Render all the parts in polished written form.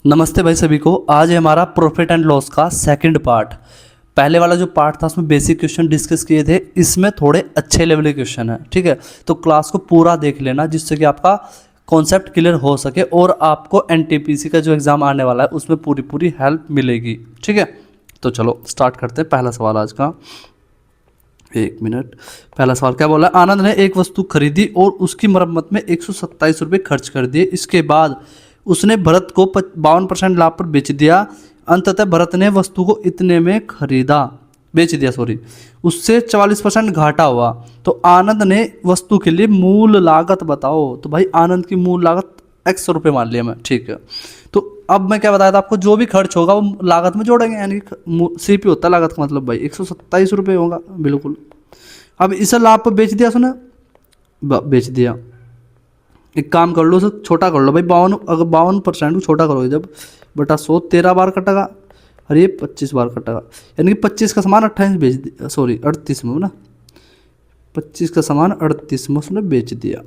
नमस्ते भाई सभी को। आज है हमारा प्रॉफिट एंड लॉस का सेकंड पार्ट। पहले वाला जो पार्ट था उसमें बेसिक क्वेश्चन डिस्कस किए थे, इसमें थोड़े अच्छे लेवल के क्वेश्चन है। ठीक है, तो क्लास को पूरा देख लेना जिससे कि आपका कॉन्सेप्ट क्लियर हो सके और आपको एनटीपीसी का जो एग्ज़ाम आने वाला है उसमें पूरी पूरी हेल्प मिलेगी। ठीक है, तो चलो स्टार्ट करते हैं। पहला सवाल आज का, एक मिनट। पहला सवाल क्या बोला? आनंद ने एक वस्तु खरीदी और उसकी मरम्मत में 127 रुपये खर्च कर दिए। इसके बाद उसने भरत को 52% लाभ पर बेच दिया। अंततः भरत ने वस्तु को इतने में खरीदा, बेच दिया सॉरी, उससे 44% घाटा हुआ। तो आनंद ने वस्तु के लिए मूल लागत बताओ। तो भाई आनंद की मूल लागत 100 रुपये मान लिया मैं। ठीक है, तो अब मैं क्या बताया था आपको, जो भी खर्च होगा वो लागत में जोड़ेंगे, यानी सीपी होता है लागत का मतलब भाई 127 रुपये होगा बिल्कुल। अब इसे लाभ पर बेच दिया, सुना, बेच दिया। एक काम कर लो, उसे छोटा कर लो भाई, 52, अगर 52% को छोटा करोगे जब बटा 100, 13 बार कटेगा और ये 25 बार कटेगा, यानी कि 25 का सामान 28 बेच दिया, सॉरी 38 में ना, 25 का सामान 38 में उसने बेच दिया।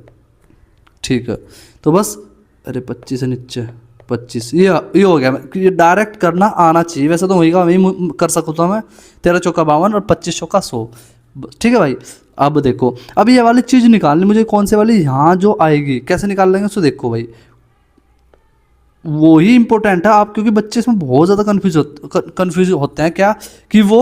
ठीक है, तो बस, अरे 25 से नीचे 25, ये हो गया। ये डायरेक्ट करना आना चाहिए, वैसे तो होगा वही कर सकता हूँ मैं। 13 चौका 52 और 25 चौका 100। ठीक है भाई, अब देखो, अब ये वाली चीज़ निकालनी मुझे, कौन से वाली यहाँ जो आएगी, कैसे निकाल लेंगे उसको देखो भाई, वो ही इंपॉर्टेंट है आप, क्योंकि बच्चे इसमें बहुत ज़्यादा कन्फ्यूज होते हैं क्या कि वो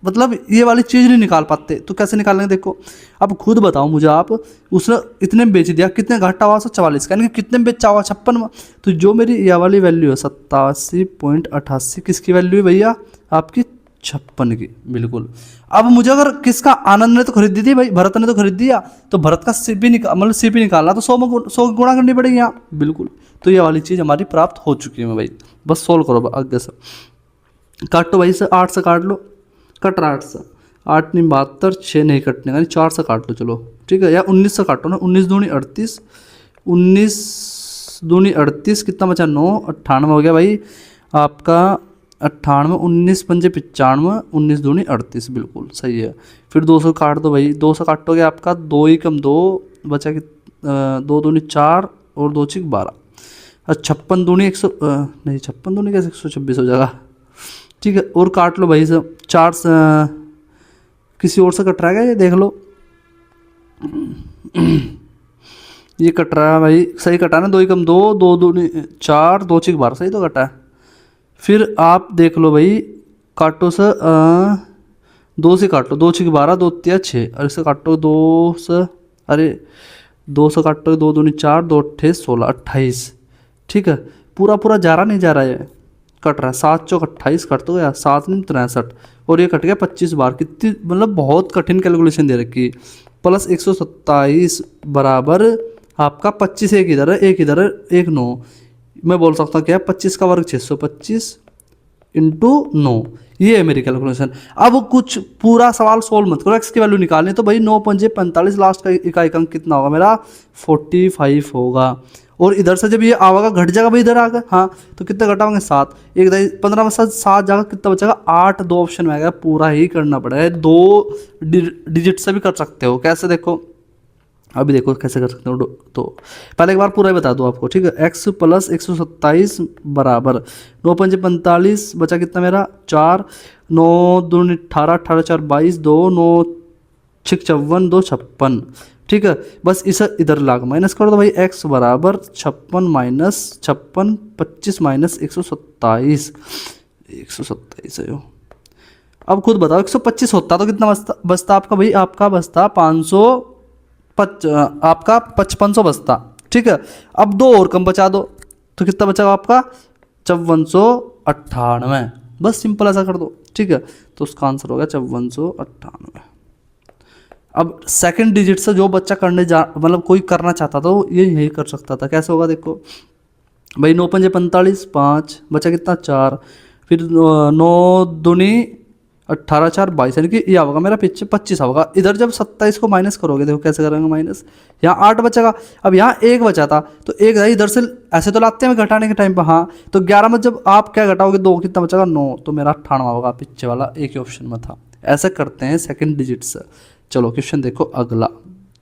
मतलब ये वाली चीज़ नहीं निकाल पाते। तो कैसे निकालेंगे देखो, अब खुद बताओ मुझे आप, उसने इतने में बेच दिया, कितने घाटा हुआ? 144 का, यानी कि कितने में बेचा हुआ? 56 में। तो जो मेरी ये वाली वैल्यू है 87.88, किसकी वैल्यू है भैया? आपकी 56 की, बिल्कुल। अब मुझे अगर किसका, आनंद ने तो खरीद दी थी भाई, भरत ने तो खरीद दिया, तो भरत का सीपी मतलब सीपी निकालना तो 100 में 100 गुणा करनी पड़ेगी यहाँ, बिल्कुल। तो ये वाली चीज़ हमारी प्राप्त हो चुकी है भाई। बस सोल्व करो आगे से, काटो भाई से, 8 से काट लो, कट रहा 8 से, 8 नहीं 72, 6 नहीं कटने का, 4 से काट लो चलो। ठीक है, या 19 से काटो ना, 19 दूनी 38, 19 दूनी 38, कितना बचा? 9, 98 हो गया भाई आपका, 98, 19 पंजे 95, 19 दूनी 38, बिल्कुल सही है। फिर 200 काट दो भाई, 2 से काटोगे आपका 2 ही कम 2 बचा कि 2 दूनी 4 और 2 6 12, 56 दूनी 100, नहीं 56 दूनी कैसे 126 हो जाएगा। ठीक है, और काट लो भाई सब, 4 से किसी और से कट रहा है, ये देख लो। ये कट रहा है भाई, सही कटा ना, 2 ही कम 2, 2 दूनी 4, 2 6 12, सही तो कटा है। फिर आप देख लो भाई, काटो से 2 से काट लो, 2 6 12, 2 3 6, और इससे काटो 2 से, अरे 2 से काटो, 2 दूनी 4, 2 8 16, 28। ठीक है, पूरा पूरा जा रहा नहीं जा रहा है, कट रहा है, 7 चौक 28 कट तो गया, 7 नहीं 63, और ये कट गया 25 बार। कितनी मतलब बहुत कठिन कैलकुलेशन दे रखी। प्लस 127 बराबर आपका 25, एक इधर है एक इधर है, 1 9, मैं बोल सकता हूँ क्या, 25 का वर्ग 625 इंटू 9, ये है मेरी कैलकुलेशन। अब कुछ पूरा सवाल सोल्व मत करो, एक्स की वैल्यू निकालनी, तो भाई 9 पंजे 45, लास्ट का इकाई अंक कितना होगा मेरा? 45 होगा। और इधर से जब ये आवागा घट जाएगा भाई, इधर आ गया, हाँ, तो कितना घटाओगे? 7, एक 15 में 7 जाएगा, कितना बचेगा? 8, 2 ऑप्शन में आएगा, पूरा ही करना पड़ेगा। 2 डिजिट से भी कर सकते हो, कैसे देखो, अभी देखो कैसे कर सकते हो। तो पहले एक बार पूरा ही बता दो आपको, ठीक है। x प्लस 127 बराबर 9 पंजे 45, बचा कितना मेरा? 4, 9 दूनी 18, 18 4 22, 2 9 6 54, 2 56। ठीक है, बस इसे इधर लाग माइनस कर दो भाई, x बराबर 56 माइनस 56, 25 माइनस 127, 127 है। अब खुद बताओ, 125 होता तो कितना बचता आपका भाई? आपका बचता 500, आपका 5500 बचता। ठीक है, अब 2 और कम बचा दो, तो कितना बचा आपका? 5498। बस सिंपल ऐसा कर दो, ठीक है, तो उसका आंसर हो गया 5498। अब सेकंड डिजिट से जो बच्चा करने जा मतलब कोई करना चाहता था वो ये यही कर सकता था। कैसे होगा देखो भाई, 9 पंजे 45, 5 बचा कितना? 4, फिर 9 दूनी 18 4 22, यानी कि ये होगा मेरा पीछे 25 होगा। इधर जब 27 को माइनस करोगे, देखो कैसे करेंगे माइनस, यहाँ 8 बचेगा। अब यहाँ 1 बचा था, तो 1 इधर से ऐसे तो लाते हैं घटाने के टाइम पर, हाँ, तो 11 में जब आप क्या घटाओगे? 2, कितना बचेगा? 9, तो मेरा 98 होगा, पीछे वाला एक ही ऑप्शन में था। ऐसे करते हैं सेकेंड डिजिट से। चलो क्वेश्चन देखो अगला,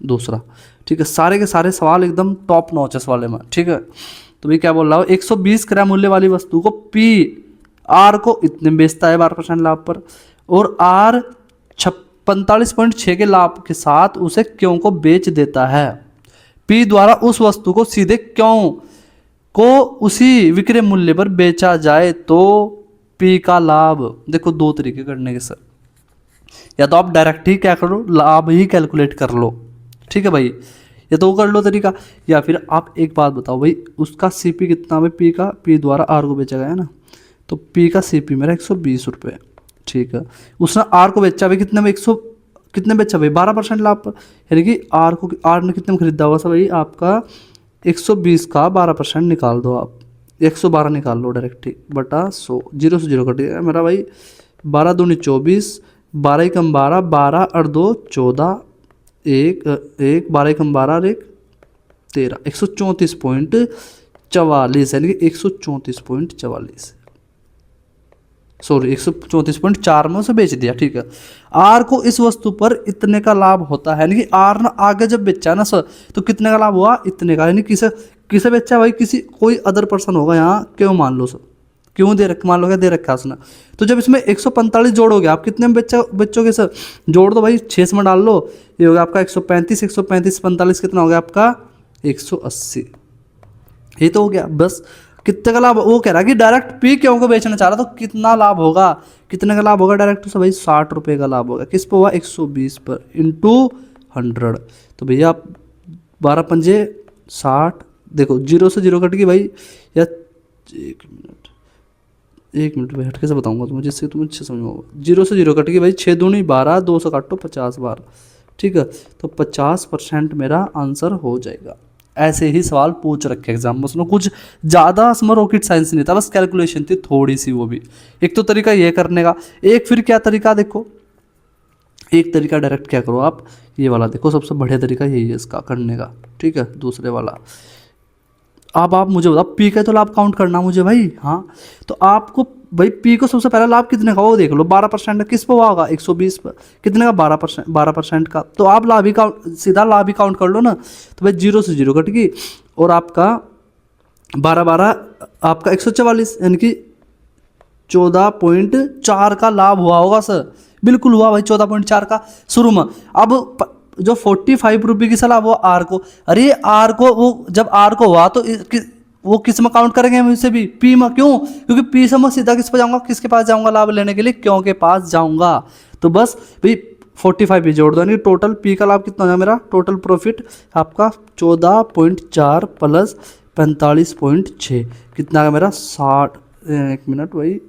दूसरा। ठीक है, सारे के सारे सवाल एकदम टॉप नॉचेस वाले में। ठीक है, तो भाई क्या बोल रहा हूँ, 120 क्रय मूल्य वाली वस्तु को पी आर को इतने में बेचता है 12% लाभ पर, और आर 45.6 के लाभ के साथ उसे क्यों को बेच देता है। पी द्वारा उस वस्तु को सीधे क्यों को उसी विक्रय मूल्य पर बेचा जाए तो पी का लाभ। देखो दो तरीके करने के सर, या तो आप डायरेक्ट ही क्या करो, लाभ ही कैलकुलेट कर लो, ठीक है भाई, या तो वो कर लो तरीका, या फिर आप एक बात बताओ भाई, उसका सीपी कितना है पी का, पी द्वारा आर को बेचा गया है ना, तो पी का सीपी मेरा 120 रुपये, ठीक है, उसने आर को बेचा भाई कितने में, 100 कितने बेचा भाई 12% लाभ पर, यानी कि आर को, आर ने कितने में खरीदा हुआ था भाई आपका 120 का 12% निकाल दो आप, 112 निकाल लो डायरेक्ट ही बटा 100, 0 से 0 कट गया मेरा भाई, 12 दूनी 24, 12 कम 12, 12 और 2 14, एक 12 कम 12 और 1 13, 134.44 यानी कि 134.44, सॉरी 134.4 में उसे बेच दिया, ठीक है। आर को इस वस्तु पर इतने का लाभ होता है, यानी कि आर ना आगे जब बेचा ना सर तो कितने का लाभ हुआ, इतने का, यानी किसे किसे बेचा भाई, किसी कोई अदर पर्सन होगा यहाँ, क्यों मान लो सर, क्यों दे रख मान लो क्या दे रखा है उसने, तो जब इसमें 145 जोड़ोगे आप कितने में बेचोगे सर, जोड़ दो भाई 6 में डाल लो, ये हो गया आपका 135, 45 कितना हो गया आपका 180, ये तो हो गया बस। कितने का लाभ, वो कह रहा है कि डायरेक्ट पी क्यों को बेचना चाह रहा, तो कितना लाभ होगा, कितने का लाभ होगा डायरेक्ट, तो भाई 60 रुपये का लाभ होगा, किस पर हुआ 120 पर इंटू 100, तो भैया आप 12 पंजे 60, देखो 0 से 0 कट गई भाई, या एक मिनट भाई हटके से बताऊंगा तुम्हें जिससे तुम अच्छे समझ में, 0 से 0 कट गई भाई, 6 दूनी 12, 2 से काटो 50 बार, ठीक है, तो 50% मेरा आंसर हो जाएगा। ऐसे ही सवाल पूछ रखे एग्जाम में, उसमें कुछ ज़्यादा उसमें रॉकेट साइंस नहीं था, बस कैलकुलेशन थी थोड़ी सी, वो भी एक तो तरीका ये करने का, एक फिर क्या तरीका देखो, एक तरीका डायरेक्ट क्या करो आप, ये वाला देखो सबसे बढ़िया तरीका यही है इसका करने का, ठीक है, दूसरे वाला। अब आप मुझे बताओ पी का तो लाभ काउंट करना मुझे भाई, हाँ, तो आपको भाई पी को सबसे पहला लाभ कितने का वो देख लो, 12% किस पे हुआ होगा 120 पर, कितने का 12% का, तो आप लाभ ही काउंट, सीधा लाभ ही काउंट कर लो ना, तो भाई 0 से 0 कट गई, और आपका 12 आपका 144 यानी कि 14.4 का लाभ हुआ होगा सर, बिल्कुल हुआ भाई 14.4 का शुरू में। अब जो 45 रुपये की सलाह वो आर को, अरे आर को वो जब आर को हुआ तो वो किस में काउंट करेंगे हम इसे भी, पी में, क्यों, क्योंकि पी से मैं सीधा किस पे जाऊंगा, किसके पास जाऊंगा लाभ लेने के लिए, क्यों के पास जाऊंगा, तो बस भाई 45 भी जोड़ दो, यानी टोटल पी का लाभ कितना हो मेरा, टोटल प्रॉफिट आपका 14.4 प्लस 45.6 कितना का मेरा 60, एक मिनट भाई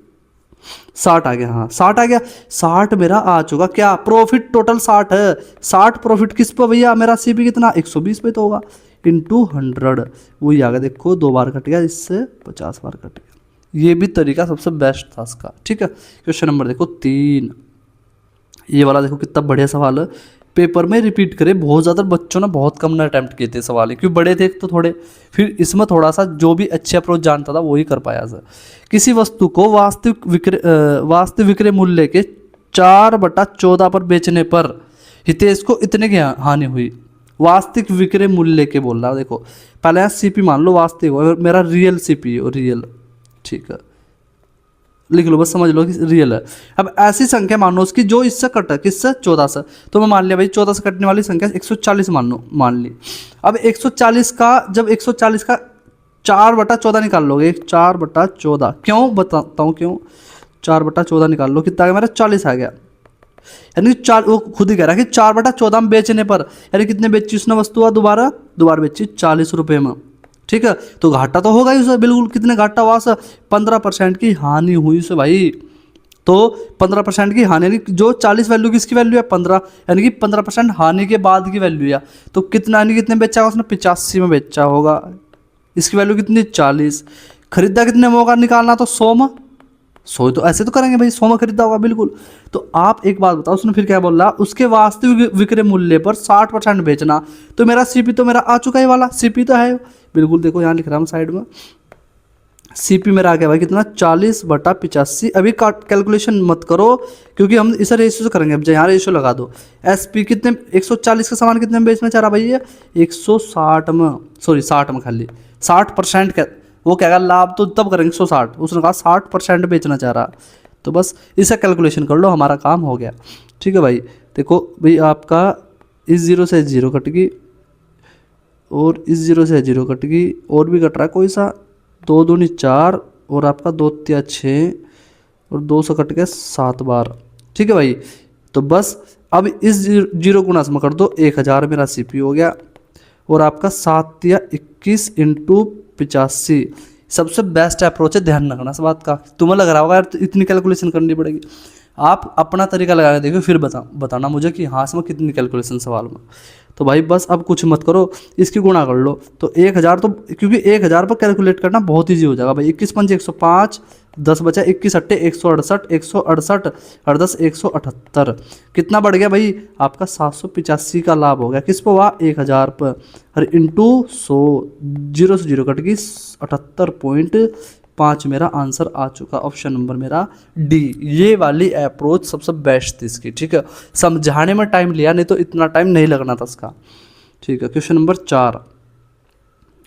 60 आ गया, हाँ 60 आ गया, 60 मेरा आ चुका, क्या प्रॉफिट टोटल 60 है, 60 प्रॉफिट किस पे भैया, मेरा सीपी कितना 120 पे तो होगा, इंटू 100 वही आ गया, देखो 2 बार कट गया, इससे 50 बार कट गया, ये भी तरीका सबसे बेस्ट था इसका, ठीक है। क्वेश्चन नंबर देखो 3, ये वाला देखो कितना बढ़िया सवाल है, पेपर में रिपीट करे, बहुत ज़्यादा बच्चों ने बहुत कम ने अटैम्प्ट किए थे सवाल, क्योंकि बड़े थे तो थोड़े, फिर इसमें थोड़ा सा जो भी अच्छे अप्रोच जानता था वही कर पाया सर। किसी वस्तु को वास्तविक विक्रय मूल्य के 4/14 पर बेचने पर हितेश को इतने की हानि हुई, वास्तविक विक्रय मूल्य के बोल रहा, देखो पहले सीपी मान लो वास्तविक, मेरा रियल सीपी हो, रियल, ठीक है, लिख लो बस समझ लो कि रियल है। अब ऐसी संख्या मानो उसकी जो इससे कट है, किससे 14 से, तो मैं मान लिया भाई 14 से कटने वाली संख्या 140 मान ली। अब 140 का, जब 140 का 4/14 निकाल लोगे, 4/14, क्यों बताता हूँ क्यों, 4/14 निकाल लो, कितना आ गया मेरा 40 आ गया, यानी चार, वो खुद ही कह रहा है कि 4/14 में बेचने पर, यानी कितने बेची उसने वस्तु, दोबारा बेची 40 रुपये में, ठीक है, तो घाटा तो होगा ही उसे, बिल्कुल कितने घाटा हुआ सर, 15% की हानि हुई उसे भाई, तो 15% की हानि, यानी जो 40 वैल्यू किसकी वैल्यू है 15, यानी कि 15% हानि के बाद की वैल्यू है, तो कितना, यानी कितने बेचा होगा उसने 85 में बेचा होगा, इसकी वैल्यू कितनी 40, खरीदा कितने में होगा, निकालना तो 100 में, 100 तो ऐसे तो करेंगे भाई, 100 में खरीदा होगा बिल्कुल। तो आप एक बात बताओ, उसने फिर क्या बोल रहा, उसके वास्तविक विक्रय मूल्य पर 60% बेचना, तो मेरा सीपी तो मेरा आ चुका है, वाला सीपी तो है बिल्कुल, देखो यहाँ लिख रहा हूँ साइड में, सीपी मेरा आ गया भाई कितना 40/85। अभी कैलकुलेशन मत करो क्योंकि हम इसे रेशियो से करेंगे, अब यहाँ रेशियो लगा दो, एसपी कितने 140 का सामान कितने में बेचना चाह रहा भाई, ये 160 में, सॉरी 60 में खाली 60% का वो कहेगा लाभ तो तब करेंगे 160, उसने कहा 60% बेचना चाह रहा, तो बस इसे कैलकुलेशन कर लो, हमारा काम हो गया। ठीक है भाई, देखो भाई आपका इस जीरो से जीरो कट गई और इस जीरो से जीरो कट गई, और भी कट रहा है कोई सा, 2 दूनी 4 और आपका 2 तिया 6 और 2 से कट गया 7 बार। ठीक है भाई, तो बस अब इस जीरो गुणा में कर दो, 1000 मेरा सीपी हो गया, और आपका 7 या 21 इंटू 85 सबसे बेस्ट अप्रोच है। ध्यान रखना इस बात का, तुम्हें लग रहा होगा यार तो इतनी कैलकुलेशन करनी पड़ेगी, आप अपना तरीका लगा के देखो, फिर बताना मुझे कि हाँ इसमें कितनी कैलकुलेशन सवाल में। तो भाई बस अब कुछ मत करो, इसकी गुणा कर लो, तो 1000, तो क्योंकि 1000 पर कैलकुलेट करना बहुत ईजी हो जाएगा भाई। 21 पंजे 105, 10 बचा 21 अट्टे 168, 168 और 10 178, कितना बढ़ गया भाई आपका 785 का लाभ हो गया। किस पर हुआ? 1000 पर, और इंटू 100, जीरो से जीरो कट गई, 78.5 मेरा आंसर आ चुका। ऑप्शन नंबर मेरा डी, ये वाली अप्रोच सबसे बेस्ट थी इसकी। ठीक है, समझाने में टाइम लिया, नहीं तो इतना टाइम नहीं लगना था इसका। ठीक है, question number 4,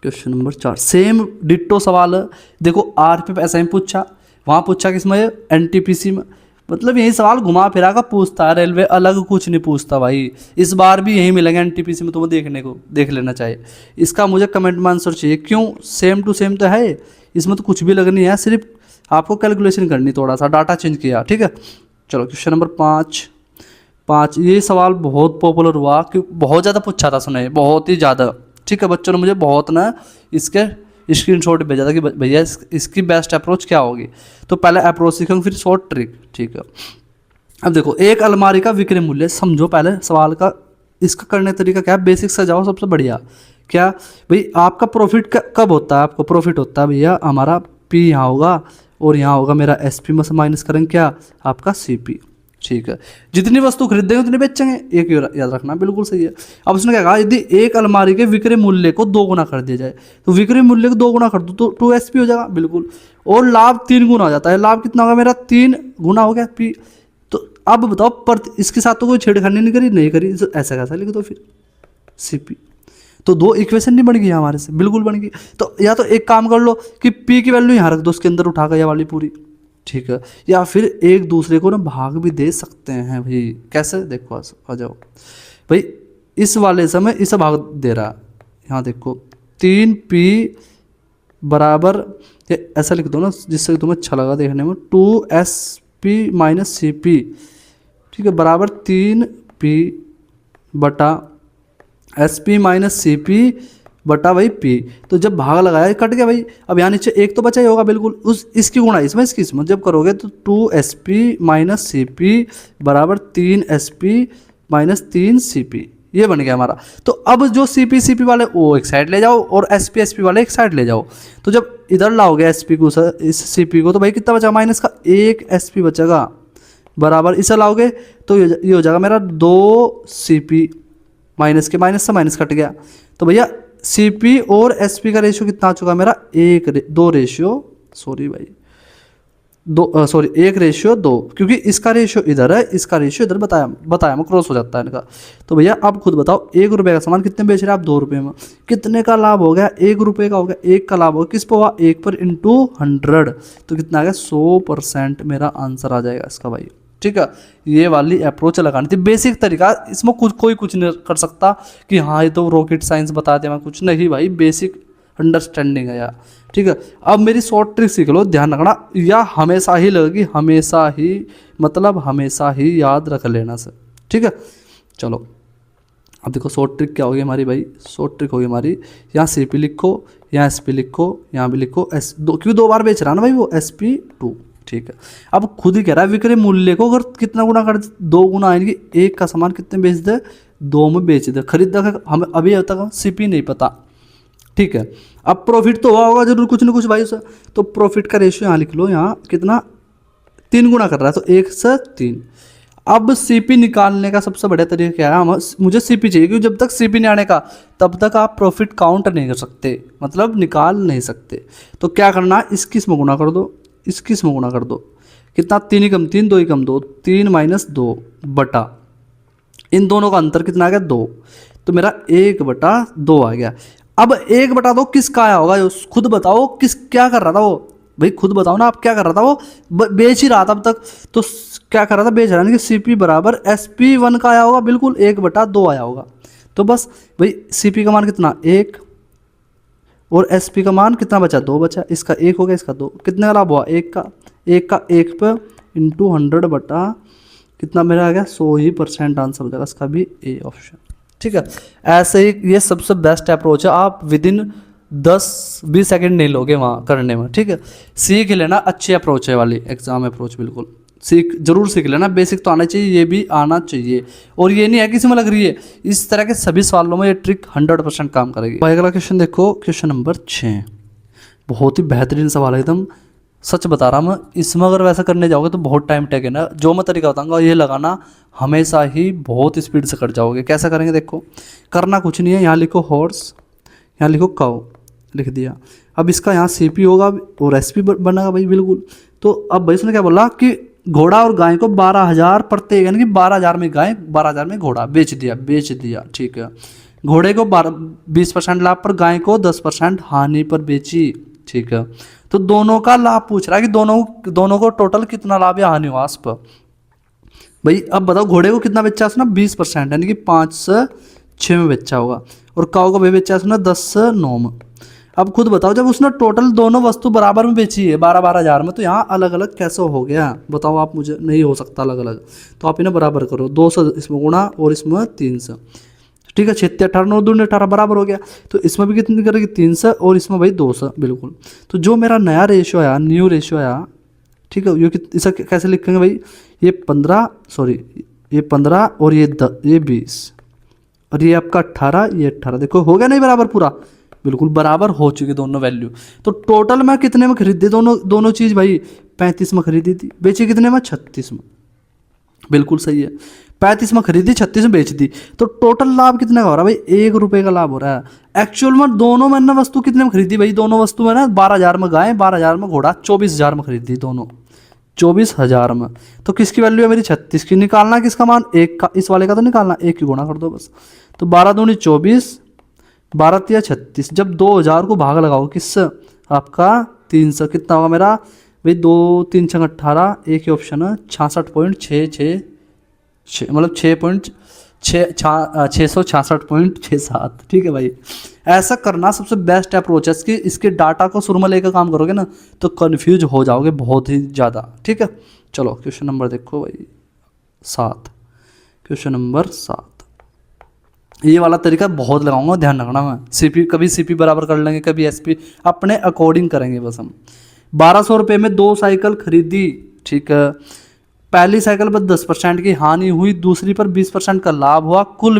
question number 4 same ditto सवाल है। देखो आरपीएफ ऐसा ही पूछा, वहाँ पूछा किसमें? एनटीपीसी में। मतलब यही सवाल घुमा फिरा का पूछता है, रेलवे अलग कुछ नहीं पूछता भाई। इस बार भी यही मिलेंगे एनटीपीसी में, तुम्हें देखने को देख लेना चाहिए। इसका मुझे कमेंट में आंसर चाहिए, क्यों? सेम टू सेम तो है, इसमें तो कुछ भी लगनी है, सिर्फ आपको कैलकुलेशन करनी, थोड़ा सा डाटा चेंज किया। ठीक है, चलो क्वेश्चन नंबर 5, ये सवाल बहुत पॉपुलर हुआ, क्योंकि बहुत ज़्यादा पूछा था सुने, बहुत ही ज़्यादा। ठीक है, बच्चों ने मुझे बहुत ना इसके स्क्रीनशॉट भेजा था कि भैया इसकी बेस्ट अप्रोच क्या होगी। तो पहले अप्रोच सीखेंगे, फिर शॉर्ट ट्रिक। ठीक है, अब देखो एक अलमारी का विक्रय मूल्य, समझो पहले सवाल का, इसका करने का तरीका क्या है, बेसिक से जाओ सबसे बढ़िया। क्या भाई आपका प्रॉफिट कब होता है? आपको प्रॉफिट होता है भैया हमारा पी यहाँ होगा और यहाँ होगा मेरा एस पी में से माइनस करेंगे क्या? आपका सी पी। ठीक है, जितनी वस्तु खरीदेंगे उतनी बेचेंगे, एक याद रखना, बिल्कुल सही है। अब उसने क्या कहा, यदि एक अलमारी के विक्रय मूल्य को 2 गुना कर दिया जाए, तो विक्रय मूल्य को 2 गुना कर दो तो 2SP हो जाएगा, बिल्कुल। और लाभ 3 गुना हो जाता है, लाभ कितना होगा मेरा? 3 गुना हो गया पी। तो अब बताओ, पर इसके साथ तो कोई छेड़खानी नहीं करी, ऐसा कैसा लिख दो फिर CP। तो 2 इक्वेशन नहीं बन गई हमारे से, बिल्कुल बन गई। तो या तो एक काम कर लो कि P की वैल्यू यहाँ रख दो, उसके अंदर उठा गया वाली पूरी। ठीक है, या फिर एक दूसरे को ना भाग भी दे सकते हैं भाई। कैसे? देखो आ जाओ भाई, इस वाले समय इसे भाग दे रहा है, यहाँ देखो 3P बराबर, ऐसा लिख दो ना जिससे तुम्हें अच्छा लगा देखने में, 2SP माइनस CP। ठीक है, बराबर 3P बटा SP माइनस CP बटा भाई P। तो जब भाग लगाया कट गया भाई, अब यहाँ नीचे एक तो बचा ही होगा, बिल्कुल। उस इसकी गुणा इसमें, इसकी इसमें जब करोगे तो 2SP माइनस CP बराबर 3SP माइनस 3CP, ये बन गया हमारा। तो अब जो CP वाले वो एक साइड ले जाओ और SP वाले एक साइड ले जाओ। तो जब इधर लाओगे SP को, इस CP को, तो भाई कितना बचा माइनस का? 1 SP बचेगा, बराबर इसे लाओगे तो ये हो जाएगा मेरा 2CP, माइनस के माइनस से माइनस कट गया। तो भैया CP और SP का रेशियो कितना आ चुका मेरा? 1 रेशियो 2, क्योंकि इसका रेशियो इधर है, इसका रेशियो इधर बताया मैं, क्रॉस हो जाता है इनका। तो भैया आप खुद बताओ, 1 रुपये का सामान कितने बेच रहे हैं आप? 2 रुपये में। कितने का लाभ हो गया? 1 रुपये का हो गया। 1 का लाभ हो गया, किस पर हुआ? 1 पर इंटू 100, तो कितना आ गया? 100% मेरा आंसर आ जाएगा इसका भाई। ठीक है, ये वाली अप्रोच लगानी थी, बेसिक तरीका। इसमें कोई कुछ नहीं कर सकता कि हाँ ये तो रॉकेट साइंस बता दे, मैं कुछ नहीं भाई, बेसिक अंडरस्टैंडिंग है यार। ठीक है, अब मेरी शॉर्ट ट्रिक सीख लो, ध्यान रखना, या हमेशा ही लगेगी, हमेशा ही मतलब हमेशा ही याद रख लेना से। ठीक है, चलो अब देखो शॉर्ट ट्रिक क्या होगी हमारी भाई। शॉर्ट ट्रिक होगी हमारी, यहाँ CP लिखो, यहाँ SP लिखो, यहाँ भी लिखो क्यों 2 बार बेच रहा है ना भाई वो, SP2। ठीक है, अब खुद ही कह रहा है विक्रय मूल्य को अगर कितना गुना कर, 2 गुना, यानी 1 का सामान कितने बेच दे? 2 में बेच दे। खरीदा हमें अभी तक CP नहीं पता। ठीक है, अब प्रॉफिट तो हुआ होगा जरूर कुछ ना कुछ भाई उसे, तो प्रॉफिट का रेशियो यहाँ लिख लो, यहाँ कितना? 3 गुना कर रहा है, तो 1 से 3। अब CP निकालने का सबसे बढ़िया तरीका क्या है? मुझे CP चाहिए, क्योंकि जब तक CP नहीं आने का तब तक आप प्रॉफिट काउंट नहीं कर सकते, मतलब निकाल नहीं सकते। तो क्या करना है, इसकी में गुणा कर दो, इसकी में गुणा कर दो, कितना? 3 ही कम 3, 2 ही कम 2, 3 माइनस 2 बटा, इन दोनों का अंतर कितना आ गया? 2, तो मेरा 1/2 आ गया। अब 1/2 किसका आया होगा, खुद बताओ किस क्या कर रहा था वो, भाई खुद बताओ ना आप क्या कर रहा था वो, बेच ही रहा था अब तक। तो क्या कर रहा था, बेच रहा है कि CP बराबर SP1 का आया होगा, बिल्कुल 1/2 आया होगा। तो बस भाई CP का मान कितना 1 और SP का मान कितना बचा 2 बचा, इसका 1 हो गया इसका 2, कितने का लाभ हुआ 1 का 1 पे इंटू 100 बटा कितना मेरा आ गया 100% आंसर हो जाएगा इसका भी ए ऑप्शन। ठीक है, ऐसे ही ये सबसे बेस्ट अप्रोच है, आप विद इन 10-20 सेकंड नहीं लोगे वहाँ करने में। ठीक है, सीख लेना, अच्छी अप्रोच है वाली एग्जाम अप्रोच, बिल्कुल जरूर सीख लेना, बेसिक तो आना चाहिए, ये भी आना चाहिए। और ये नहीं है किसी में लग रही है, इस तरह के सभी सवालों में ये ट्रिक 100% काम करेगी। अगला क्वेश्चन देखो, क्वेश्चन नंबर 6, बहुत ही बेहतरीन सवाल है एकदम, सच बता रहा मैं, इसमें अगर वैसा करने जाओगे तो बहुत टाइम टेक है ना। जो मैं तरीका बताऊंगा ये लगाना, हमेशा ही बहुत स्पीड से कट जाओगे। कैसा करेंगे देखो, करना कुछ नहीं है, यहाँ लिखो हॉर्स, यहाँ लिखो काउ, लिख दिया। अब इसका यहाँ CP होगा और SP बनेगा भाई, बिल्कुल। तो अब भाई इसने क्या बोला कि घोड़ा और गाय को 12,000 प्रत्येक, यानी कि 12,000 में गाय 12,000 में घोड़ा बेच दिया। ठीक है, घोड़े को 20% लाभ पर, गाय को 10% हानि पर बेची। ठीक है, तो दोनों का लाभ पूछ रहा है कि दोनों को टोटल कितना लाभ या हानि हुआ इस पर। भाई अब बताओ, घोड़े को कितना बेचा उसने 20%, यानी कि 5 से 6 में बेचा होगा, और काऊ को भी बेचा उसने 10 से 9 में। अब खुद बताओ, जब उसने टोटल दोनों वस्तु बराबर में बेची है 12-12 हज़ार में, तो यहाँ अलग अलग कैसे हो गया बताओ आप मुझे, नहीं हो सकता अलग अलग। तो आप इन्हें बराबर करो, 2 से इसमें गुणा और इसमें 3 से। ठीक है, 6 18 9 2 18 बराबर हो गया। तो इसमें भी कितनी करेगी 3 से, और इसमें भाई 2 से, बिल्कुल। तो जो मेरा नया रेशियो आया, न्यू रेशियो आया, ठीक है, ये इसे कैसे लिखेंगे भाई, ये 15 और ये 20 और ये आपका 18, ये 18, देखो हो गया नहीं बराबर पूरा, बिल्कुल बराबर हो चुकी दोनों वैल्यू। तो टोटल मैं कितने में खरीदी दोनों चीज़ भाई, 35 में खरीदी थी, बेची कितने में 36 में, बिल्कुल सही है। 35 में खरीदी, 36 में बेच दी, तो टोटल लाभ कितने का हो रहा है भाई, 1 रुपये का लाभ हो रहा है। एक्चुअल में दोनों मैंने वस्तु कितने में खरीदी भाई, दोनों वस्तु में ना 12,000 में गाय, 12,000 में घोड़ा, 24,000 में खरीदी दोनों, 24,000 में। तो किसकी वैल्यू है मेरी 36 की, निकालना किसका मान 1 का, इस वाले का तो निकालना, 1 की गुणा कर दो बस। तो 12 दूनी 24, 12 तिया 36, जब 2,000 को भाग लगाओ किससे, आपका 3 से, कितना होगा मेरा भाई 2 3 6 18, एक ही ऑप्शन है 66.66, मतलब 666.67। ठीक है भाई, ऐसा करना सबसे बेस्ट अप्रोच है। इसके डाटा को शुरू में लेकर काम करोगे ना तो कंफ्यूज हो जाओगे बहुत ही ज़्यादा। ठीक है, चलो क्वेश्चन नंबर देखो भाई 7, क्वेश्चन नंबर 7, ये वाला तरीका बहुत लगाऊंगा, ध्यान रखना। मैं CP कभी CP बराबर कर लेंगे, कभी SP, अपने अकॉर्डिंग करेंगे बस हम। 1200 रुपये में 2 साइकिल खरीदी। ठीक है, पहली साइकिल पर 10% की हानि हुई, दूसरी पर 20% का लाभ हुआ, कुल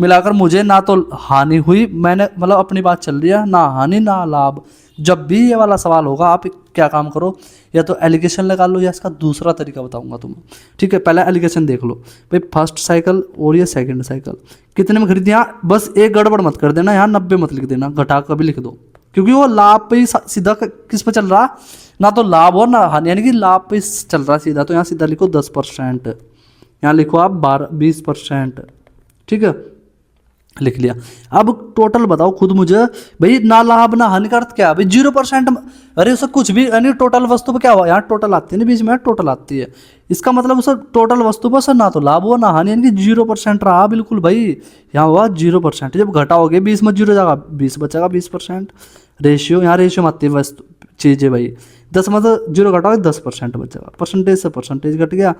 मिलाकर मुझे ना तो हानि हुई, मैंने मतलब अपनी बात चल रही है, ना हानि ना लाभ। जब भी ये वाला सवाल होगा आप क्या काम करो, या तो एलिगेशन लगा लो या इसका दूसरा तरीका बताऊंगा तुम्हें। ठीक है, पहले एलिगेशन देख लो भाई, फर्स्ट साइकिल और ये सेकंड साइकिल कितने में खरीदी, यहाँ बस एक गड़बड़ मत कर देना, यहाँ 90 मत लिख देना, घटा कर भी लिख दो, क्योंकि वो लाभ पे ही सीधा किस पे चल रहा, ना तो लाभ और ना हानि, यानी कि लाभ पे चल रहा सीधा। तो यहाँ सीधा लिखो 10%, यहाँ लिखो आप 20%। ठीक है, लिख लिया। अब टोटल बताओ खुद मुझे भाई, ना लाभ ना हानि का अर्थ क्या है भाई, 0%। अरे उससे कुछ भी, यानी टोटल वस्तु पर क्या हुआ, यहाँ टोटल आती है ना बीच में, टोटल आती है, इसका मतलब उसे टोटल वस्तु पर सर ना तो लाभ हुआ ना हानि, यानी कि 0% रहा, बिल्कुल भाई यहाँ हुआ 0%। जब घटाओगे 20 में 0 जाएगा, 20 बचेगा, 20% रेशियो, यहाँ रेशियो में आती है वस्तु चीज़ें भाई, 10 में तो 0 घटाओगे 10% बचेगा, परसेंटेज से परसेंटेज घट गया,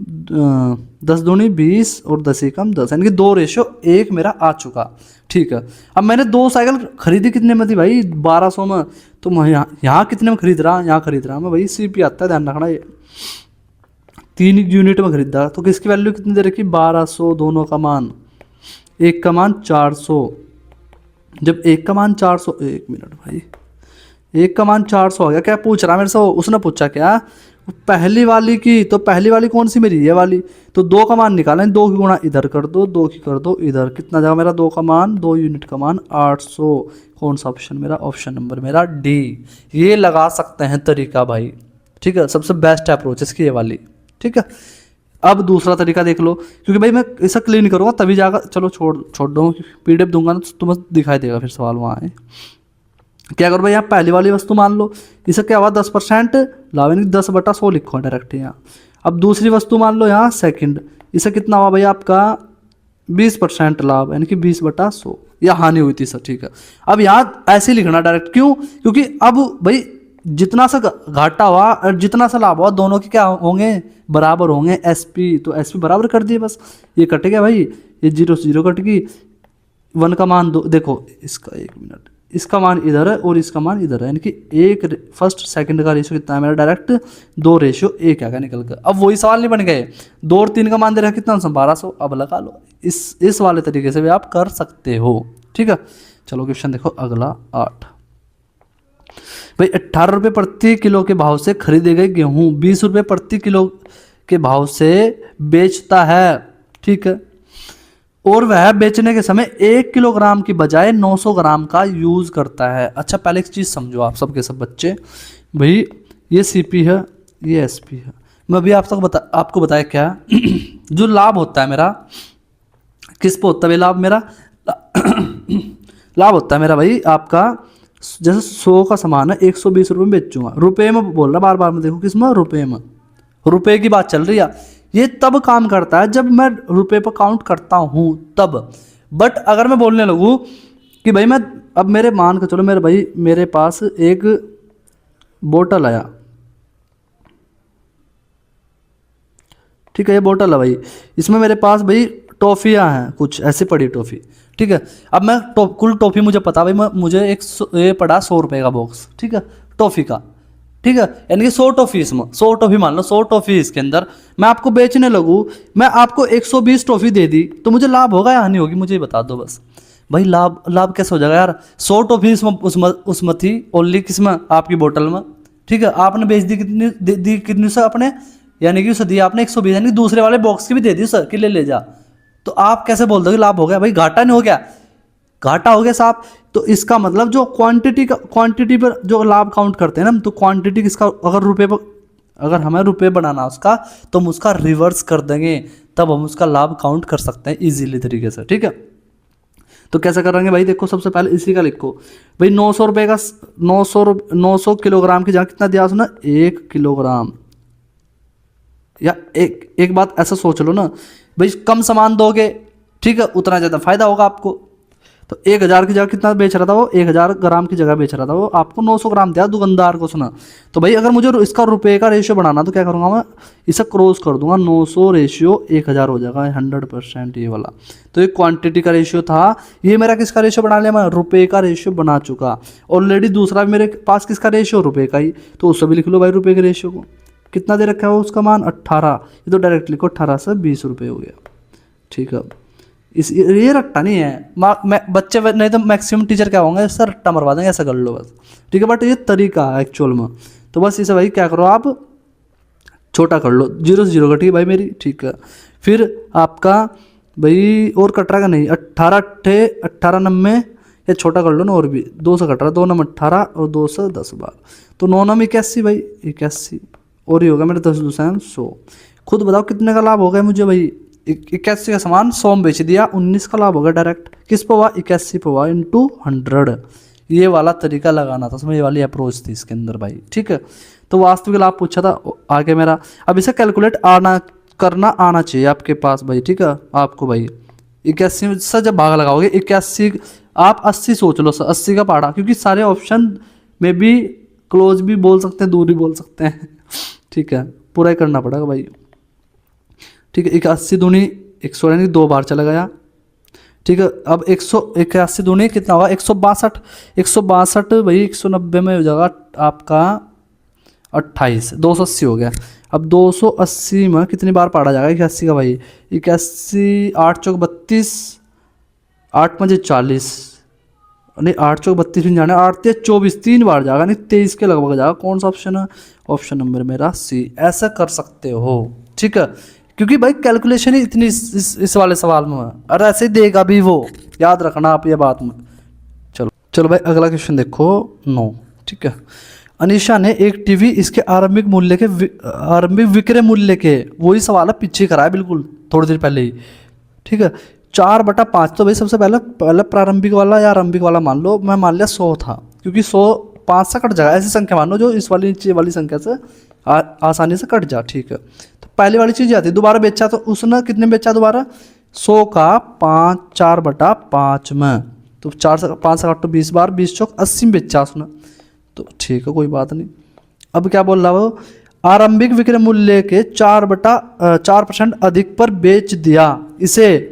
10 दूनी 20 और 10 ही कम 10, यानी कि 2 रेशियो 1 मेरा आ चुका। ठीक है, अब मैंने 2 साइकिल खरीदी कितने में थी भाई 1200 में, तो मैं यहाँ कितने में खरीद रहा, यहाँ खरीद रहा मैं भाई, CP आता है ध्यान रखना, ये 3 यूनिट में खरीदा। तो किसकी वैल्यू कितनी दे रखी 1200, दोनों का मान, एक का मान 400, जब एक का मान 400, 1 मिनट भाई, एक का मान 400 हो गया। क्या पूछ रहा मेरे से, उसने पूछा क्या पहली वाली की, तो पहली वाली कौन सी मेरी, ये वाली, तो 2 का मान निकालें, 2 की गुणा इधर कर दो, 2 की कर दो इधर, कितना जाएगा मेरा 2 का मान, 2 यूनिट का मान 800। कौन सा ऑप्शन मेरा, ऑप्शन नंबर मेरा D। ये लगा सकते हैं तरीका भाई। ठीक है, सबसे बेस्ट अप्रोच इसकी ये वाली। ठीक है, अब दूसरा तरीका देख लो, क्योंकि भाई मैं ऐसा क्लीन करूँगा तभी जाकर, चलो छोड़ दो, PDF दूंगा ना तो तुम्हें दिखाई देगा फिर सवाल वहाँ है। क्या करो भाई, यहाँ पहली वाली वस्तु मान लो, इसका क्या हुआ 10% लाभ, यानी 10/100 लिखो डायरेक्ट यहाँ। अब दूसरी वस्तु मान लो यहाँ सेकंड, इसका कितना हुआ भाई आपका 20% लाभ, यानी कि 20/100, या हानि हुई थी सर, ठीक है। अब यहाँ ऐसे ही लिखना डायरेक्ट, क्यों? क्योंकि अब भाई जितना सा घाटा हुआ और जितना सा लाभ हुआ दोनों के क्या होंगे, बराबर होंगे। SP तो SP बराबर कर दिए, बस ये कट गया भाई, ये 0 से 0 कट गई, 1 का मान दो, देखो इसका 1 मिनट, इसका मान इधर है और इसका मान इधर है, यानी कि एक फर्स्ट सेकंड का रेशियो कितना है मेरा, डायरेक्ट 2:1 आ गया निकल कर। अब वही सवाल नहीं बन गए, 2 और 3 का मान दे रहा है कितना, 1200, अब लगा लो। इस वाले तरीके से भी आप कर सकते हो, ठीक है। चलो क्वेश्चन देखो अगला 8। भाई 18 रुपये प्रति किलो के भाव से खरीदे गए गेहूँ 20 रुपये प्रति किलो के भाव से बेचता है, ठीक है, और वह बेचने के समय 1 किलोग्राम की बजाय 900 ग्राम का यूज करता है। अच्छा पहले एक चीज़ समझो आप सबके सब बच्चे, भाई ये CP है, ये SP है। मैं अभी आपको बताया क्या जो लाभ होता है मेरा, किस पे होता है लाभ मेरा लाभ होता है मेरा भाई आपका, जैसे 100 का सामान है 120 रुपये में बेचूंगा, रुपए में बोल रहा बार बार में, देखो किस में, रुपए में, रुपए की बात चल रही है। ये तब काम करता है जब मैं रुपए पर काउंट करता हूँ तब। बट अगर मैं बोलने लगूँ कि भाई मैं अब मेरे मान के चलो मेरे भाई मेरे पास एक बोतल आया, ठीक है, ये बोतल है भाई, इसमें मेरे पास भाई टॉफ़ियाँ हैं कुछ ऐसी पड़ी टॉफ़ी, ठीक है। अब मैं कुल टॉफ़ी मुझे पता भाई मुझे ये पड़ा 100 रुपये का बॉक्स, ठीक है, टॉफ़ी का, ठीक है, यानी कि 100 टॉफ़ी, इसमें 100 टॉफ़ी मान लो, 100 टॉफ़ी इसके अंदर मैं आपको बेचने लगूँ, मैं आपको 120 टॉफ़ी दे दी तो मुझे लाभ होगा या हानि होगी, मुझे बता दो बस भाई। लाभ कैसे हो जाएगा यार, 100 टॉफ़ी उसमें थी ओनली, किसमें, आपकी बोतल में, ठीक है, आपने बेच दी कितनी सर अपने, यानी कि उसे दिया आपने 120, यानी कि दूसरे वाले बॉक्स की भी दे दी सर कि ले जा, तो आप कैसे बोल दोगे लाभ हो गया? भाई घाटा नहीं हो गया, घाटा हो गया साहब। तो इसका मतलब जो क्वांटिटी पर जो लाभ काउंट करते हैं ना, तो क्वांटिटी किसका, अगर हमें रुपए बनाना उसका, तो हम उसका रिवर्स कर देंगे, तब हम उसका लाभ काउंट कर सकते हैं इजीली तरीके से, ठीक है। तो कैसे करेंगे भाई, देखो सबसे पहले इसी का लिखो भाई, 900 रुपये का 900 किलोग्राम की जगह कितना दिया उसने, 1 किलोग्राम, या एक बात ऐसा सोच लो ना भाई, कम सामान दोगे, ठीक है, उतना ज़्यादा फायदा होगा आपको। तो 1000 की जगह कितना बेच रहा था वो, 1000 ग्राम की जगह बेच रहा था वो, आपको 900 ग्राम दिया दुकानदार को, सुना। तो भाई अगर मुझे इसका रुपए का रेशियो बढ़ाना तो क्या करूँगा मैं, इसे क्रॉस कर दूंगा, 900 रेशियो 1000 हो जाएगा 100% ये वाला। तो ये क्वांटिटी का रेशियो था, ये मेरा किसका रेशियो बना लिया मैं, रुपए का रेशियो बना चुका ऑलरेडी। दूसरा मेरे पास किसका रेशियो, रुपए का ही, तो उससे भी लिख लो भाई रुपए के रेशियो को, कितना दे रखा है उसका मान 18, ये तो डायरेक्ट लिखो 18 से 20 रुपये हो गया, ठीक है। ये रट्टा नहीं है, बच्चे नहीं तो मैक्सिमम टीचर क्या होंगे, सर रट्टा मरवा देंगे, ऐसा कर लो बस, ठीक है। बट ये तरीका है एक्चुअल में, तो बस इसे भाई क्या करो आप छोटा कर लो, 0 से 0 कटी भाई मेरी, ठीक है। फिर आपका भाई और कट रहा का नहीं, 18 90, या छोटा कर लो ना, और भी 2 से कट रहा, 2 9 18 और 2 से 10 12, तो 9 9 81 भाई, 81, और ये होगा मेरे 10 दूसरा 100। खुद बताओ कितने का लाभ हो गया मुझे भाई, 81 का सामान 100 में बेच दिया, 19 का लाभ हो गया डायरेक्ट, किस पे हुआ, 81 पे हुआ, इंटू 100। ये वाला तरीका लगाना था, समझ, ये वाली अप्रोच थी इसके अंदर भाई, ठीक है। तो वास्तविक लाभ पूछा था आगे मेरा, अब इसे कैलकुलेट करना आना चाहिए आपके पास भाई, ठीक है। आपको भाई 81 से जब भाग लगाओगे, 81 आप 80 सोच लो सर, 80 का पहाड़ा, क्योंकि सारे ऑप्शन में भी क्लोज भी बोल सकते हैं, दूर भी बोल सकते हैं, ठीक है, पूरा ही करना पड़ेगा भाई, ठीक है। 81 दूनी 100, यानी 2 बार चला गया, ठीक है। अब 181 दूनी कितना होगा, 162, 162 भाई 190 में हो जाएगा आपका 28, 280 हो गया। अब 280 में कितनी बार पढ़ा जाएगा 81 का भाई, 81, 8 चौक 32, 8 5 40, नहीं 8 चौक 32 में जाना, 8 3 24, 3 बार जाएगा, नहीं 23 के लगभग जाएगा। कौन सा ऑप्शन है, ऑप्शन नंबर मेरा C। ऐसा कर सकते हो, ठीक है, क्योंकि भाई कैलकुलेशन ही इतनी इस वाले सवाल में है, और ऐसे ही देगा भी वो, याद रखना आप ये बात में। चलो भाई अगला क्वेश्चन देखो 9, ठीक है। अनीशा ने एक टीवी इसके आरंभिक विक्रय मूल्य के, वही सवाल है पीछे करा है बिल्कुल थोड़ी देर पहले ही, ठीक है। 4/5, तो भाई सबसे पहले पहले प्रारंभिक वाला या आरंभिक वाला मान लो, मैं मान लिया 100 था, क्योंकि 100 5 से कट जाएगा, ऐसी संख्या मानो जो इस वाली नीचे वाली संख्या से आसानी से कट जा, ठीक है। तो पहली वाली चीज़ आती है, दोबारा बेचा तो उसने कितने बेचा दोबारा, 100 का 5 4/5 में, तो 4 से 5 से काटो 20 बार, 20 चौक 80 में बेचा उसने, तो ठीक है कोई बात नहीं। अब क्या बोल रहा वो, आरंभिक विक्रय मूल्य के 4% अधिक पर बेच दिया इसे,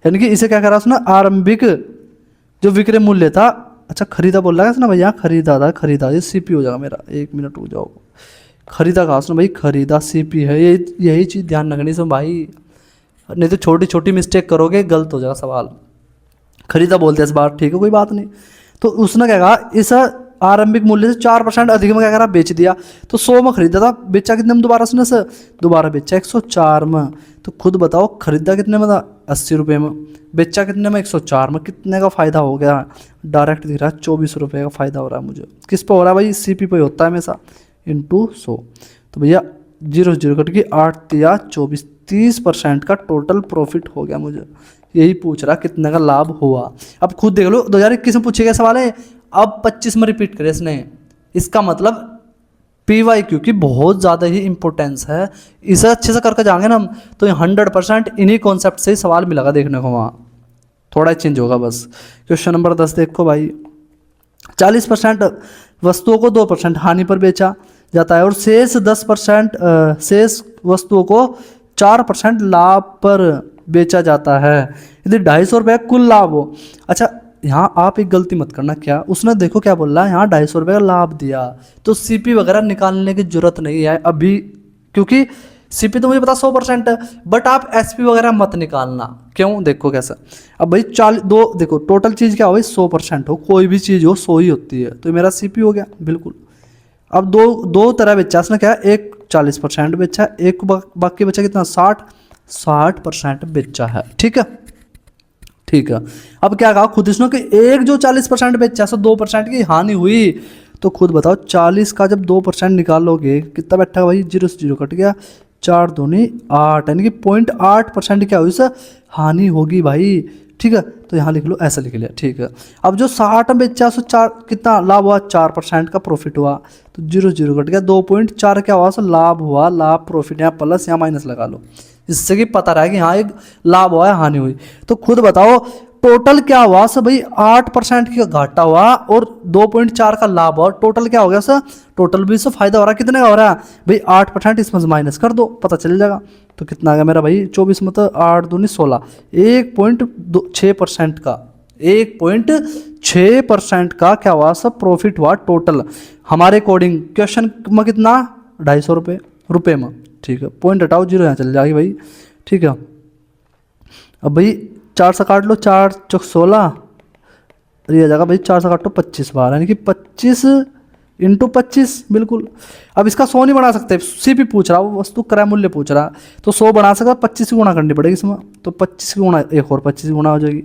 यानी कि इसे क्या करा उसने, आरंभिक जो विक्रय मूल्य था, अच्छा खरीदा बोल रहा है ना भैया, खरीदा था, खरीदा, ये सीपी हो जाएगा मेरा, 1 मिनट रुक जाओ, खरीदा कहा उसने भाई, खरीदा सीपी है, ये यही चीज़ ध्यान रखनी इसमें भाई, नहीं तो छोटी छोटी मिस्टेक करोगे गलत हो जाएगा सवाल। खरीदा बोलते हैं इस बार, ठीक है कोई बात नहीं। तो उसने क्या कहा, इस आरंभिक मूल्य से 4% अधिक में क्या करा, बेच दिया। तो 100 में खरीदा था, बेचा कितने में दोबारा उसने से, दोबारा बेचा 104 में। तो खुद बताओ खरीदा कितने में था, 80 रुपये में, बेचा कितने में, 104 में, कितने का फ़ायदा हो गया, डायरेक्ट दिख रहा है 24 रुपये का फ़ायदा हो रहा है मुझे। किस पे हो रहा है भाई, सीपी पे होता है हमेशा, इंटू 100। तो भैया 0 0 कट की 8 या 24, 30% का टोटल प्रॉफिट हो गया मुझे। यही पूछ रहा कितने का लाभ हुआ। अब खुद देख लो, 2021 में पूछे गए सवाल है, अब 25 में रिपीट करे इसने, इसका मतलब PYQ की बहुत ज़्यादा ही इंपॉर्टेंस है। इसे अच्छे से करके जाएंगे ना हम, तो 100% इन्हीं कॉन्सेप्ट से ही सवाल मिलेगा देखने को, वहाँ थोड़ा चेंज होगा बस। क्वेश्चन नंबर 10 देखो भाई, 40% वस्तुओं को 2% हानि पर बेचा जाता है और शेष 10% शेष वस्तुओं को 4% लाभ पर बेचा जाता है, यदि 250 रुपये कुल लाभ हो। अच्छा यहाँ आप एक गलती मत करना, क्या उसने देखो क्या बोल रहा है, यहाँ 250 रुपये का लाभ दिया, तो सीपी वगैरह निकालने की जरूरत नहीं है अभी, क्योंकि सीपी तो मुझे पता 100% है, बट आप एसपी वगैरह मत निकालना। क्यों, देखो कैसा, अब भाई 2 देखो टोटल चीज़ क्या हो भाई, 100% हो, कोई भी चीज़ हो 100 ही होती है, तो मेरा सीपी हो गया बिल्कुल। अब दो तरह बेचा उसने, क्या, एक 40% बेचा, एक बाकी बचा कितना, 60% बेचा है, ठीक है ठीक है। अब क्या कहा खुद इसने कि एक जो 40% बेचा, 2% की हानि हुई, तो खुद बताओ 40 का जब 2% निकालोगे कितना बैठा भाई, 0 से 0 कट गया, 4 दूनी 8, यानी कि 0.8% क्या हुई सर, हानि होगी भाई, ठीक है। तो यहाँ लिख लो, ऐसा लिख लिया, ठीक है। अब जो 60 में बेचा, 4 कितना लाभ हुआ, 4% का प्रॉफिट हुआ, तो 0 0 कट गया, 2.4 क्या हुआ, सो लाभ हुआ, लाभ प्रॉफिट, यहाँ प्लस यहाँ माइनस लगा लो, जिससे कि पता रहा कि हाँ एक लाभ हुआ है, हानि हुई। तो खुद बताओ टोटल क्या हुआ सर भाई, 8% की घाटा हुआ और 2.4 का लाभ हुआ, टोटल क्या हो गया सर, टोटल भी से फायदा हो रहा है, कितने का हो रहा है भाई, 8%, इसमें से माइनस कर दो पता चल जाएगा। तो कितना आ गया मेरा भाई, 24 में तो 8 दूनी 16, 1.6% का 1.6% का क्या हुआ सब प्रॉफिट हुआ टोटल हमारे अकॉर्डिंग। क्वेश्चन में कितना, 250 रुपये में, ठीक है। पॉइंट हटाओ, 0 यहाँ चल जाएगी भाई, ठीक है। अब भाई 4 से काट लो, 4 चौक 16, ये आ जाएगा भाई 4 से काटो 25 बार, यानी कि 25 × 25 बिल्कुल। अब इसका 100 नहीं बना सकते, सीपी पूछ रहा, वो वस्तु क्रय मूल्य पूछ रहा, तो 100 बना सकता, 25 गुणा करनी पड़ेगी इसमें, तो 25 की गुणा एक और 25 गुणा हो जाएगी।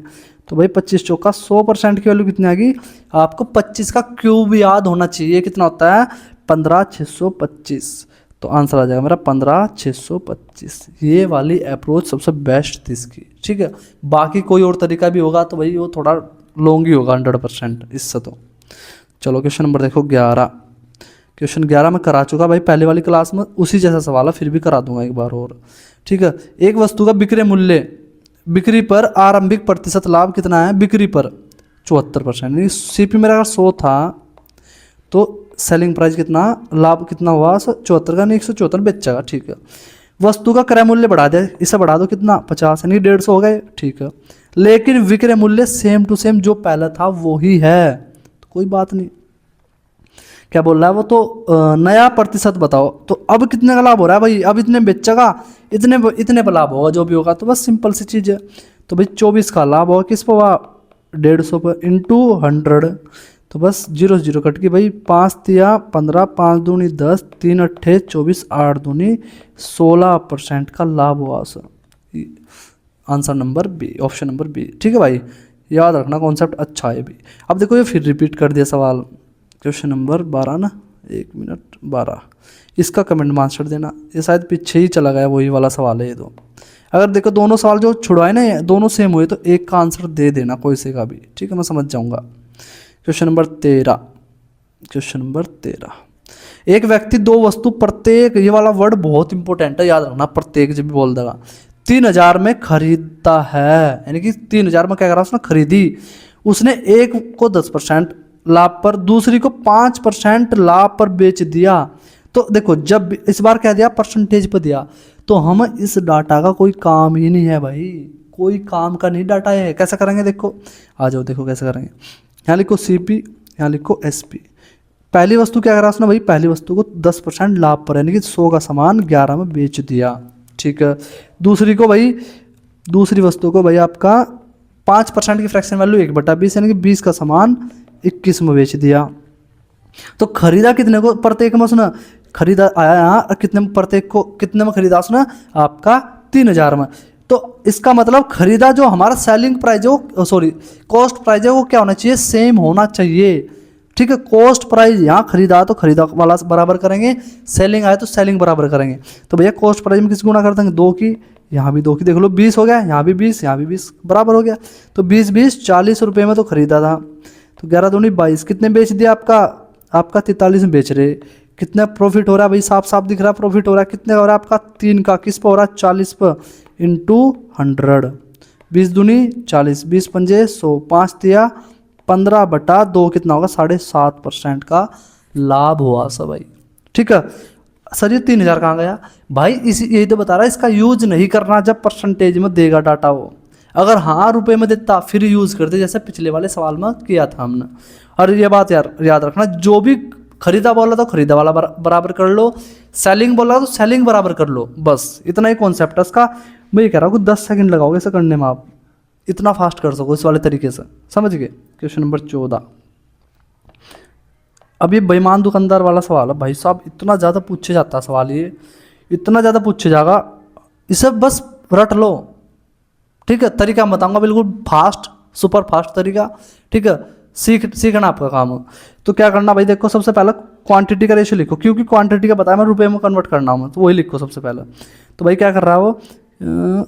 तो भाई 25 चौका 100% की वैल्यू कितनी आएगी, आपको 25 का क्यूब याद होना चाहिए, कितना होता है 15,625, तो आंसर आ जाएगा मेरा 15,625। ये वाली अप्रोच सबसे बेस्ट थी इसकी, ठीक है। बाकी कोई और तरीका भी होगा तो भाई वो थोड़ा लॉन्ग ही होगा 100% इससे। तो चलो क्वेश्चन नंबर देखो 11, क्वेश्चन 11 में करा चुका भाई पहले वाली क्लास में, उसी जैसा सवाल है, फिर भी करा दूंगा एक बार और, ठीक है। एक वस्तु का विक्रय मूल्य, बिक्री पर आरंभिक प्रतिशत लाभ कितना है, बिक्री पर 74%, सीपी मेरा अगर 100 था तो सेलिंग प्राइस कितना, लाभ कितना हुआ 74 का, नहीं 174 बेचेगा, ठीक है। वस्तु का क्रय मूल्य बढ़ा दे, इसे बढ़ा दो कितना 50, यानी 150 हो गए, ठीक है। लेकिन विक्रय मूल्य सेम टू सेम जो पहला था वो ही है, तो कोई बात नहीं। क्या बोल रहा है वो, तो नया प्रतिशत बताओ, तो अब कितने का लाभ हो रहा है भाई, अब इतने बेचेगा, इतने पर लाभ होगा जो भी होगा, तो बस सिंपल सी चीज़ है। तो भाई 24 का लाभ होगा किस पर हुआ, 150 पर इंटू 100, तो बस 0 0 कट की भाई, 5 तिया 15, 5 दूनी 10, 3 अट्ठे 24, 8 दूनी 16% का लाभ हुआ सर। Answer number B, option number B, ठीक है भाई, याद रखना कॉन्सेप्ट अच्छा है भी। अब देखो ये फिर रिपीट कर दिया सवाल, क्वेश्चन नंबर 12 ना, 1 मिनट 12, इसका कमेंट में आंसर देना। ये शायद पीछे ही चला गया, वही वाला सवाल है ये तो। अगर देखो दोनों सवाल जो छुड़वाए ना दोनों सेम हुए तो एक का आंसर दे देना कोई से का भी, ठीक है, मैं समझ जाऊंगा। क्वेश्चन नंबर 13, क्वेश्चन नंबर 13, एक व्यक्ति दो वस्तु प्रत्येक, ये वाला वर्ड बहुत इंपॉर्टेंट है, याद रखना, प्रत्येक जब भी बोल देगा, 3,000 में खरीदता है, यानी कि 3,000 में क्या करा उसने खरीदी। उसने एक को 10% लाभ पर, दूसरी को 5% लाभ पर बेच दिया। तो देखो जब इस बार क्या दिया, परसेंटेज पर दिया, तो हम इस डाटा का कोई काम ही नहीं है भाई, कोई काम का नहीं डाटा है। कैसे करेंगे देखो, आ जाओ देखो कैसे करेंगे। यहाँ लिखो CP, यहाँ लिखो SP। पहली वस्तु क्या करा उसने भाई, पहली वस्तु को 10% लाभ पर, यानी कि 100 का सामान 11 में बेच दिया, ठीक है। दूसरी को भाई, दूसरी वस्तु को भाई आपका 5% की फ्रैक्शन वैल्यू 1/20, यानी कि 20 का सामान 21 में बेच दिया। तो खरीदा कितने को, प्रत्येक में उसने खरीदा आया यहाँ कितने में, प्रत्येक को कितने में खरीदा उसने, आपका 3,000 में। तो इसका मतलब खरीदा जो हमारा सेलिंग प्राइस हो, सॉरी कॉस्ट प्राइस है, वो क्या होना चाहिए, सेम होना चाहिए, ठीक है। कॉस्ट प्राइस यहाँ खरीदा तो खरीदा वाला बराबर करेंगे, सेलिंग आया तो सेलिंग बराबर करेंगे। तो भैया कॉस्ट प्राइस में किस गुणा कर देंगे, 2 की, यहाँ भी 2 की, देख लो 20 हो गया, यहाँ भी 20, यहाँ भी 20 बराबर हो गया। तो 20 40 रुपये में तो खरीदा था, तो 11 दूनी 22, कितने बेच दिया आपका 43 में बेच रहे। कितना प्रॉफिट हो रहा है भाई, साफ साफ दिख रहा है प्रॉफिट हो रहा है, कितने हो रहा है आपका 3 का, किस पर हो रहा है 40 पर, इंटू 100, 20 दूनी 40, 20 पंजे 100, 5 दिया 15/2, कितना होगा 7.5% का लाभ हुआ सब भाई, ठीक है। सर ये 3,000 कहाँ गया भाई, इसी यही तो बता रहा है, इसका यूज नहीं करना जब परसेंटेज में देगा डाटा वो। अगर हाँ रुपए में देता फिर यूज करते, जैसे पिछले वाले सवाल में किया था हमने। और ये बात यार याद रखना, जो भी खरीदा बोला तो खरीदा वाला बराबर कर लो, सेलिंग बोला तो सेलिंग बराबर कर लो, बस इतना ही कॉन्सेप्ट है उसका। मैं ये कह रहा हूँ 10 सेकंड लगाओगे इसे करने में, आप इतना फास्ट कर सको इस वाले तरीके से, समझ गए। क्वेश्चन नंबर 14, अब ये बेईमान दुकानदार वाला सवाल है भाई साहब, इतना ज़्यादा पूछे जाता है सवाल, ये इतना ज़्यादा पूछे जाएगा, इसे बस रट लो, ठीक है। तरीका मैं बताऊंगा बिल्कुल फास्ट, सुपर फास्ट तरीका, ठीक है। सीखना आपका काम हो। तो क्या करना भाई, देखो सबसे पहले क्वांटिटी का रेशियो लिखो, क्योंकि क्वांटिटी का बताया मैं रुपए में कन्वर्ट करना हूँ, तो वही लिखो सबसे पहले। तो भाई क्या कर रहा है वो,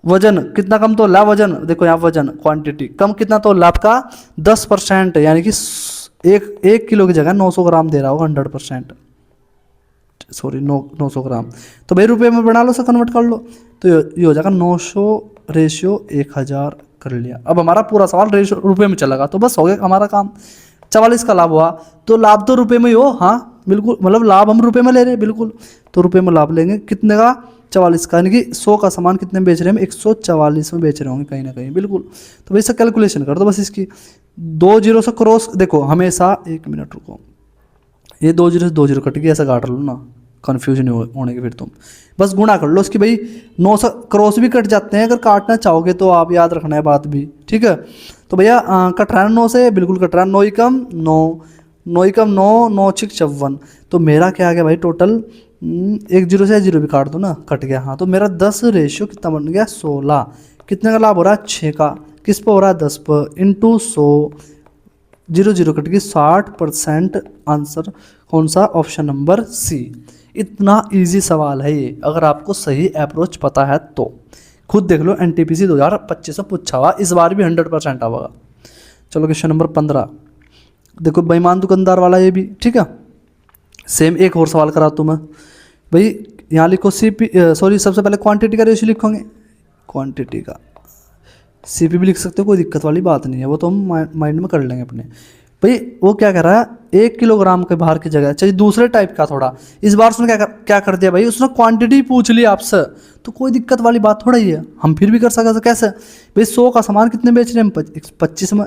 वजन कितना कम तो लाभ, वजन देखो यहाँ वजन क्वांटिटी कम कितना तो लाभ का 10%, यानी कि एक किलो की जगह 900 ग्राम दे रहा होगा 100%, सॉरी 900 ग्राम। तो भाई रुपए में बना लो, से कन्वर्ट कर लो, तो ये हो जाएगा 900 रेशियो 1000 कर लिया। अब हमारा पूरा सवाल रेशियो रुपए में चलेगा, तो बस हो गया हमारा काम। 44 का लाभ हुआ, तो लाभ तो रुपए में ही हो, हाँ बिल्कुल, मतलब लाभ हम रुपए में ले रहे हैं बिल्कुल, तो रुपए में लाभ लेंगे कितने का, 44 का, यानी कि 100 का सामान कितने में बेच रहे हैं, 144 में बेच रहे होंगे कहीं ना कहीं, बिल्कुल। तो भाई इसका कैलकुलेशन कर दो बस, इसकी 2 जीरो से क्रॉस, देखो हमेशा 1 मिनट रुको, ये 2 जीरो से 2 जीरो कट गया, ऐसा काट लो ना, कन्फ्यूजन होने के फिर तुम बस गुणा कर लो उसकी भाई, 9 से क्रॉस भी कट जाते हैं अगर काटना चाहोगे तो, आप याद रखना है बात भी, ठीक है। तो भैया कट रहा है 9 से, बिल्कुल कट रहा है, 9 एकम 9, 9 एकम 9, 9 6 54, तो मेरा क्या आ गया भाई टोटल, 1 जीरो से 0 भी काट दो ना, कट गया, हाँ। तो मेरा 10 रेशियो कितना बन गया 16, कितने का लाभ हो रहा है 6 का, किस पर हो रहा है 10 पर, इंटू 100, 0 कट गई 60%, आंसर कौन सा, ऑप्शन नंबर C। इतना इजी सवाल है ये, अगर आपको सही अप्रोच पता है तो। खुद देख लो NTPC 2025 में पूछा हुआ, इस बार भी 100% आएगा। चलो क्वेश्चन नंबर 15, देखो बेईमान दुकानदार वाला ये भी, ठीक है। सेम एक और सवाल करा तुम्हें भाई, यहाँ लिखो सॉरी सबसे पहले क्वांटिटी का रेशियो लिखोगे, क्वांटिटी का CP भी लिख सकते हो, कोई दिक्कत वाली बात नहीं है, वो तो हम माइंड में कर लेंगे अपने। भाई वो क्या कर रहा है, 1 किलोग्राम के बाहर की जगह चाहिए दूसरे टाइप का थोड़ा, इस बार उसने क्या कर दिया भाई, उसने क्वांटिटी पूछ ली आपसे, तो कोई दिक्कत वाली बात थोड़ा ही है, हम फिर भी कर सकते। कैसे भाई, 100 का सामान कितने बेच रहे हैं, 25 में,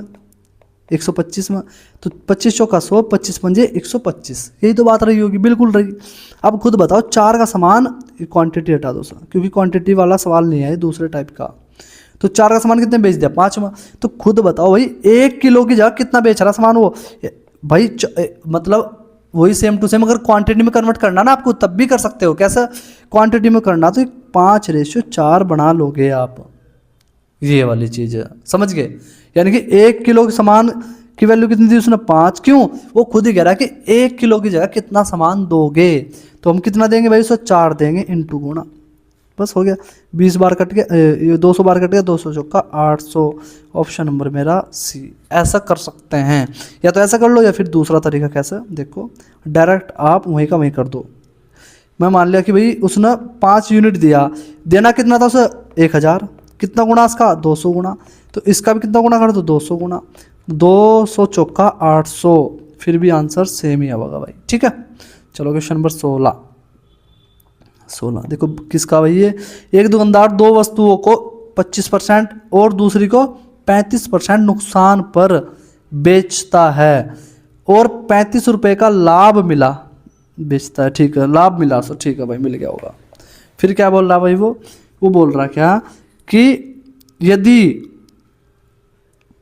125 में, तो 25 का 100, 25 पंजे 125, यही तो बात रही होगी, बिल्कुल रही। अब खुद बताओ 4 का सामान, क्वांटिटी हटा दो सर, क्योंकि क्वांटिटी वाला सवाल नहीं है, दूसरे टाइप का। तो 4 का सामान कितने बेच दिया, 5 में, तो खुद बताओ भाई 1 किलो की जगह कितना बेच रहा सामान वो भाई, मतलब वही सेम टू सेम, अगर क्वांटिटी में कन्वर्ट करना ना आपको तब भी कर सकते हो। कैसे क्वांटिटी में करना, तो 5 रेशियो 4 बना लोगे आप, ये वाली चीज़ है, समझ गए। यानी कि 1 किलो सामान की वैल्यू कितनी दी उसने 5, क्यों, वो खुद ही कह रहा है कि 1 किलो की जगह कितना सामान दोगे, तो हम कितना देंगे भाई, उसे 4 देंगे इंटू गुणा, बस हो गया। 20 बार कट गया, ये 200 बार कट गया, 200 चौका 800, ऑप्शन नंबर मेरा सी। ऐसा कर सकते हैं, या तो ऐसा कर लो या फिर दूसरा तरीका कैसे, देखो डायरेक्ट आप वहीं का वहीं कर दो। मैं मान लिया कि भाई उसने 5 यूनिट दिया, देना कितना था उसे 1000, कितना गुणा इसका 200 गुणा, तो इसका भी कितना गुणा कर दो 200 गुणा, 200 चौका 800, फिर भी आंसर सेम ही आएगा भाई, ठीक है। चलो क्वेश्चन नंबर 16 देखो किसका भाई ये, एक दुकानदार दो वस्तुओं को 25% और दूसरी को 35% नुकसान पर बेचता है और 35 रुपये का लाभ मिला, बेचता है, ठीक है, लाभ मिला, सो ठीक है भाई, मिल गया होगा। फिर क्या बोल रहा भाई, वो बोल रहा क्या कि यदि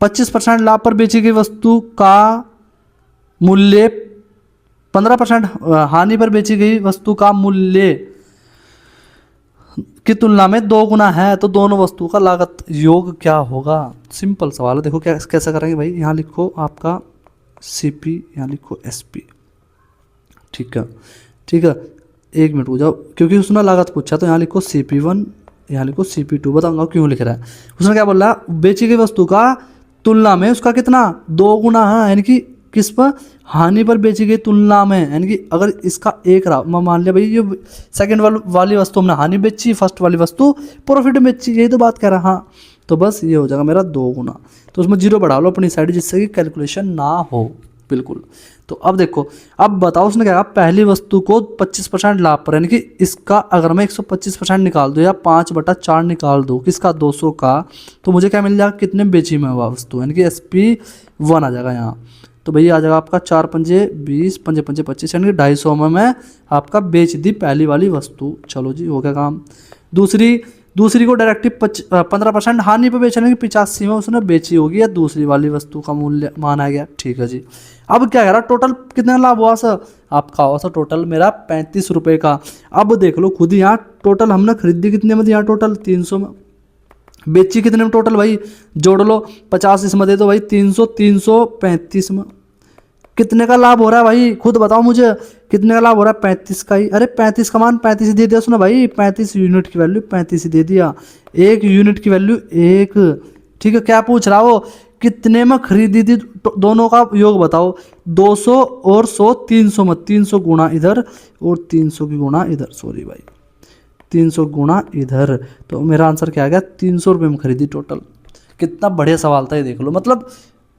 25% लाभ पर बेची गई वस्तु का मूल्य 15% हानि पर बेची गई वस्तु का मूल्य की तुलना में 2 गुना है, तो दोनों वस्तुओं का लागत योग क्या होगा। सिंपल सवाल है, देखो क्या कैसे करेंगे भाई, यहाँ लिखो आपका CP, यहाँ लिखो SP, ठीक है, ठीक है, 1 मिनट हो जाओ, क्योंकि उसने लागत पूछा, तो यहाँ लिखो CP1, यहाँ लिखो CP2, बताऊंगा क्यों लिख रहा है। उसने क्या बोला, बेची गई वस्तु का तुलना में उसका कितना 2 गुना है, यानी कि किस पर, हानि पर बेची गई तुलना में, यानी कि अगर इसका एक रहा, मैं मान लिया भाई ये सेकंड वाली वस्तु हमने हानि बेची, फर्स्ट वाली वस्तु प्रॉफिट बेची, यही तो बात कह रहा, हाँ, तो बस ये हो जाएगा मेरा 2 गुना, तो उसमें 0 बढ़ा लो अपनी साइड, जिससे कि कैलकुलेशन ना हो, बिल्कुल। तो अब देखो, अब बताओ उसने क्या कहा, पहली वस्तु को 25% लाभ पर, यानी कि इसका अगर मैं 125% निकाल दूँ या 5/4 निकाल दूँ किसका 200 का, तो मुझे क्या मिल जाएगा, कितने में बेची मैं वह वस्तु, यानी कि SP1 आ जाएगा यहाँ, तो भैया आ जाएगा आपका 4 पंजे 20, पंजे पंजे 25, यानी कि 250 में मैं आपका बेच दी पहली वाली वस्तु। चलो जी, हो गया काम। दूसरी को डायरेक्टली 15% हानि पे बेचने की 85 में उसने बेची होगी, या दूसरी वाली वस्तु का मूल्य माना गया, ठीक है जी। अब क्या कह रहा, टोटल कितना लाभ हुआ सर, आपका हुआ सर टोटल मेरा 35 रुपये का। अब देख लो खुद, यहाँ टोटल हमने खरीदी कितने में, यहाँ टोटल 300 में, बेची कितने में टोटल भाई, जोड़ लो 50 इसमें दे दो भाई, 300, 335 में, कितने का लाभ हो रहा है भाई, खुद बताओ मुझे कितने का लाभ हो रहा है, 35 का ही, अरे 35 का मान 35 ही दे दिया उसने भाई, 35 यूनिट की वैल्यू 35 ही दे दिया, 1 यूनिट की वैल्यू 1, ठीक है। क्या पूछ रहा हो, कितने में खरीदी थी, दोनों का योग बताओ, 200 और 100, 300 में, 300 गुणा इधर और 300 की गुणा इधर, सॉरी भाई 300 गुणा इधर, तो मेरा आंसर क्या आ गया, 300 रुपये में खरीदी टोटल। कितना बढ़िया सवाल था ये, देख लो, मतलब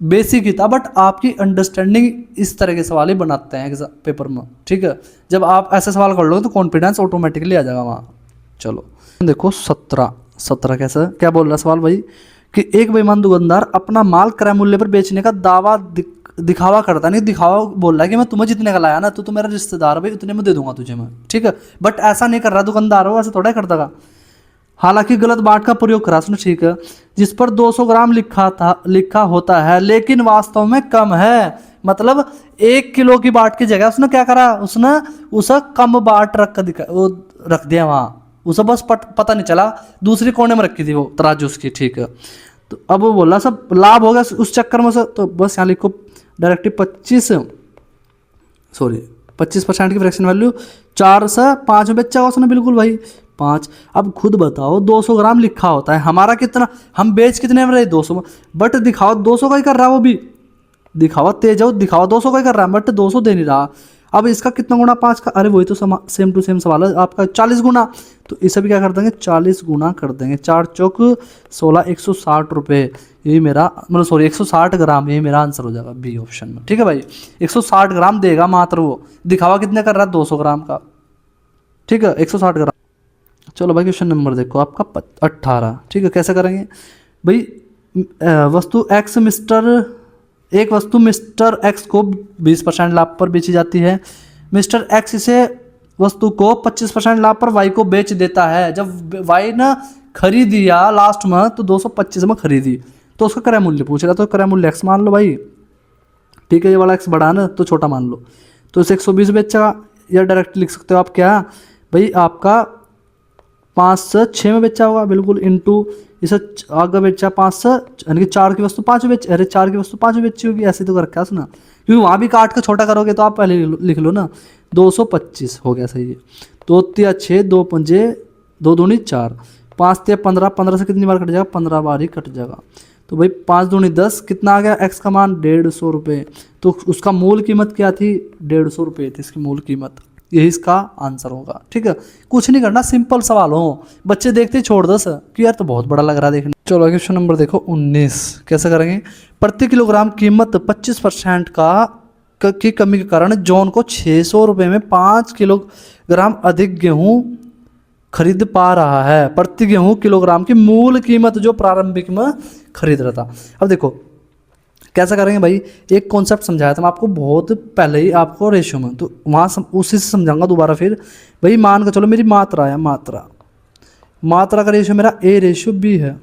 बेसिक ही था, बट आपकी अंडरस्टैंडिंग इस तरह के सवाल ही बनाते हैं एग्जाम पेपर में, ठीक है। जब आप ऐसे सवाल कर लो तो कॉन्फिडेंस ऑटोमेटिकली आ जाएगा वहाँ। चलो देखो 17 कैसा, क्या बोल रहा है सवाल भाई, कि एक बेईमान दुकानदार अपना माल क्रय मूल्य पर बेचने का दावा दिखावा करता, नहीं दिखावा बोल रहा है कि मैं तुम्हें जितने का लाया ना, तो मेरा रिश्तेदार भाई उतने में दे दूंगा तुझे मैं, ठीक है, बट ऐसा नहीं कर रहा दुकानदार हो, ऐसा थोड़ा कर देगा, हालांकि गलत बाट का प्रयोग करा उसने, ठीक है, जिस पर 200 ग्राम लिखा होता है लेकिन वास्तव में कम है, मतलब 1 किलो की बाट की जगह उसने क्या करा, उसने उसे कम बाट रख दिया वहाँ, उसे बस पता नहीं चला, दूसरी कोने में रखी थी वो तराजू उसकी, ठीक है। तो अब वो बोला सब लाभ हो गया उस चक्कर में से, तो बस यहाँ लिखो डायरेक्टली 25% की फ्रैक्शन वैल्यू 4 से 5 में बेचा उसने, बिल्कुल भाई 5। अब खुद बताओ 200 ग्राम लिखा होता है, हमारा कितना, हम बेच कितने में रहे 200 में, बट दिखावा 200 का ही कर रहा है, वो भी दिखावा तेज है, दिखावा 200 का ही कर रहा है, बट 200 दे नहीं रहा। अब इसका कितना गुना 5 का, अरे वही तो सेम टू सेम सवाल है आपका, 40 गुना, तो इसे भी क्या कर देंगे 40 गुना कर देंगे, 4 चौक 16, 160 रुपये, यही मेरा मतलब सॉरी 160 ग्राम, यही मेरा आंसर हो जाएगा बी ऑप्शन में, ठीक है भाई। 160 ग्राम देगा मात्र वो, दिखावा कितने कर रहा है 200 ग्राम का, ठीक है 160 ग्राम। चलो भाई क्वेश्चन नंबर देखो आपका 18, ठीक है, कैसे करेंगे भाई, एक वस्तु मिस्टर एक्स को 20% लाभ पर बेची जाती है, मिस्टर एक्स इसे वस्तु को 25% लाभ पर वाई को बेच देता है। जब वाई ने खरीदी या लास्ट में तो 225 में खरीदी, तो उसका क्रय मूल्य पूछ रहा, तो क्रय मूल्य एक्स मान लो भाई, ठीक है, ये वाला एक्स बड़ा ना तो छोटा मान लो, तो इसे 120 बेचेगा, या डायरेक्ट लिख सकते हो आप क्या भाई, आपका 5 से 6 में बेचा होगा, बिल्कुल, इंटू इसे आगे बेचा 500, यानी कि 4 की वस्तु 5 बेच, अरे 4 की वस्तु 5 बेची होगी, ऐसे तो कर रखा है उसने, क्योंकि वहाँ भी काट के छोटा करोगे तो आप पहले लिख लो ना। 225 हो गया सही है। 2 तिया 6, 2 पंजे 2 दूनी 4, 5 तिया 15, 15 से कितनी बार कट जाएगा, 15 बार ही कट जाएगा। तो भाई 5 दूनी 10, कितना आ गया एक्स का मान 150 रुपये। तो उसका मूल कीमत क्या थी, 150 रुपये थी इसकी मूल कीमत। यही इसका आंसर होगा। ठीक है, कुछ नहीं करना, सिंपल सवाल हो, बच्चे देखते ही छोड़ दो सर कि यार तो बहुत बड़ा लग रहा है देखने। चलो क्वेश्चन नंबर देखो 19, कैसे करेंगे। प्रति किलोग्राम कीमत 25% की कमी के कारण जॉन को 600 रुपये में 5 किलोग्राम अधिक गेहूं खरीद पा रहा है। प्रति गेहूं किलोग्राम की मूल कीमत जो प्रारंभिक में खरीद रहा था। अब देखो कैसा करेंगे भाई, एक कॉन्सेप्ट समझाया था मैं आपको बहुत पहले ही आपको रेशियो में, तो वहाँ उसी से समझाऊंगा दोबारा फिर। भाई मान के चलो मेरी मात्रा है, मात्रा का रेशियो मेरा A रेशियो B है,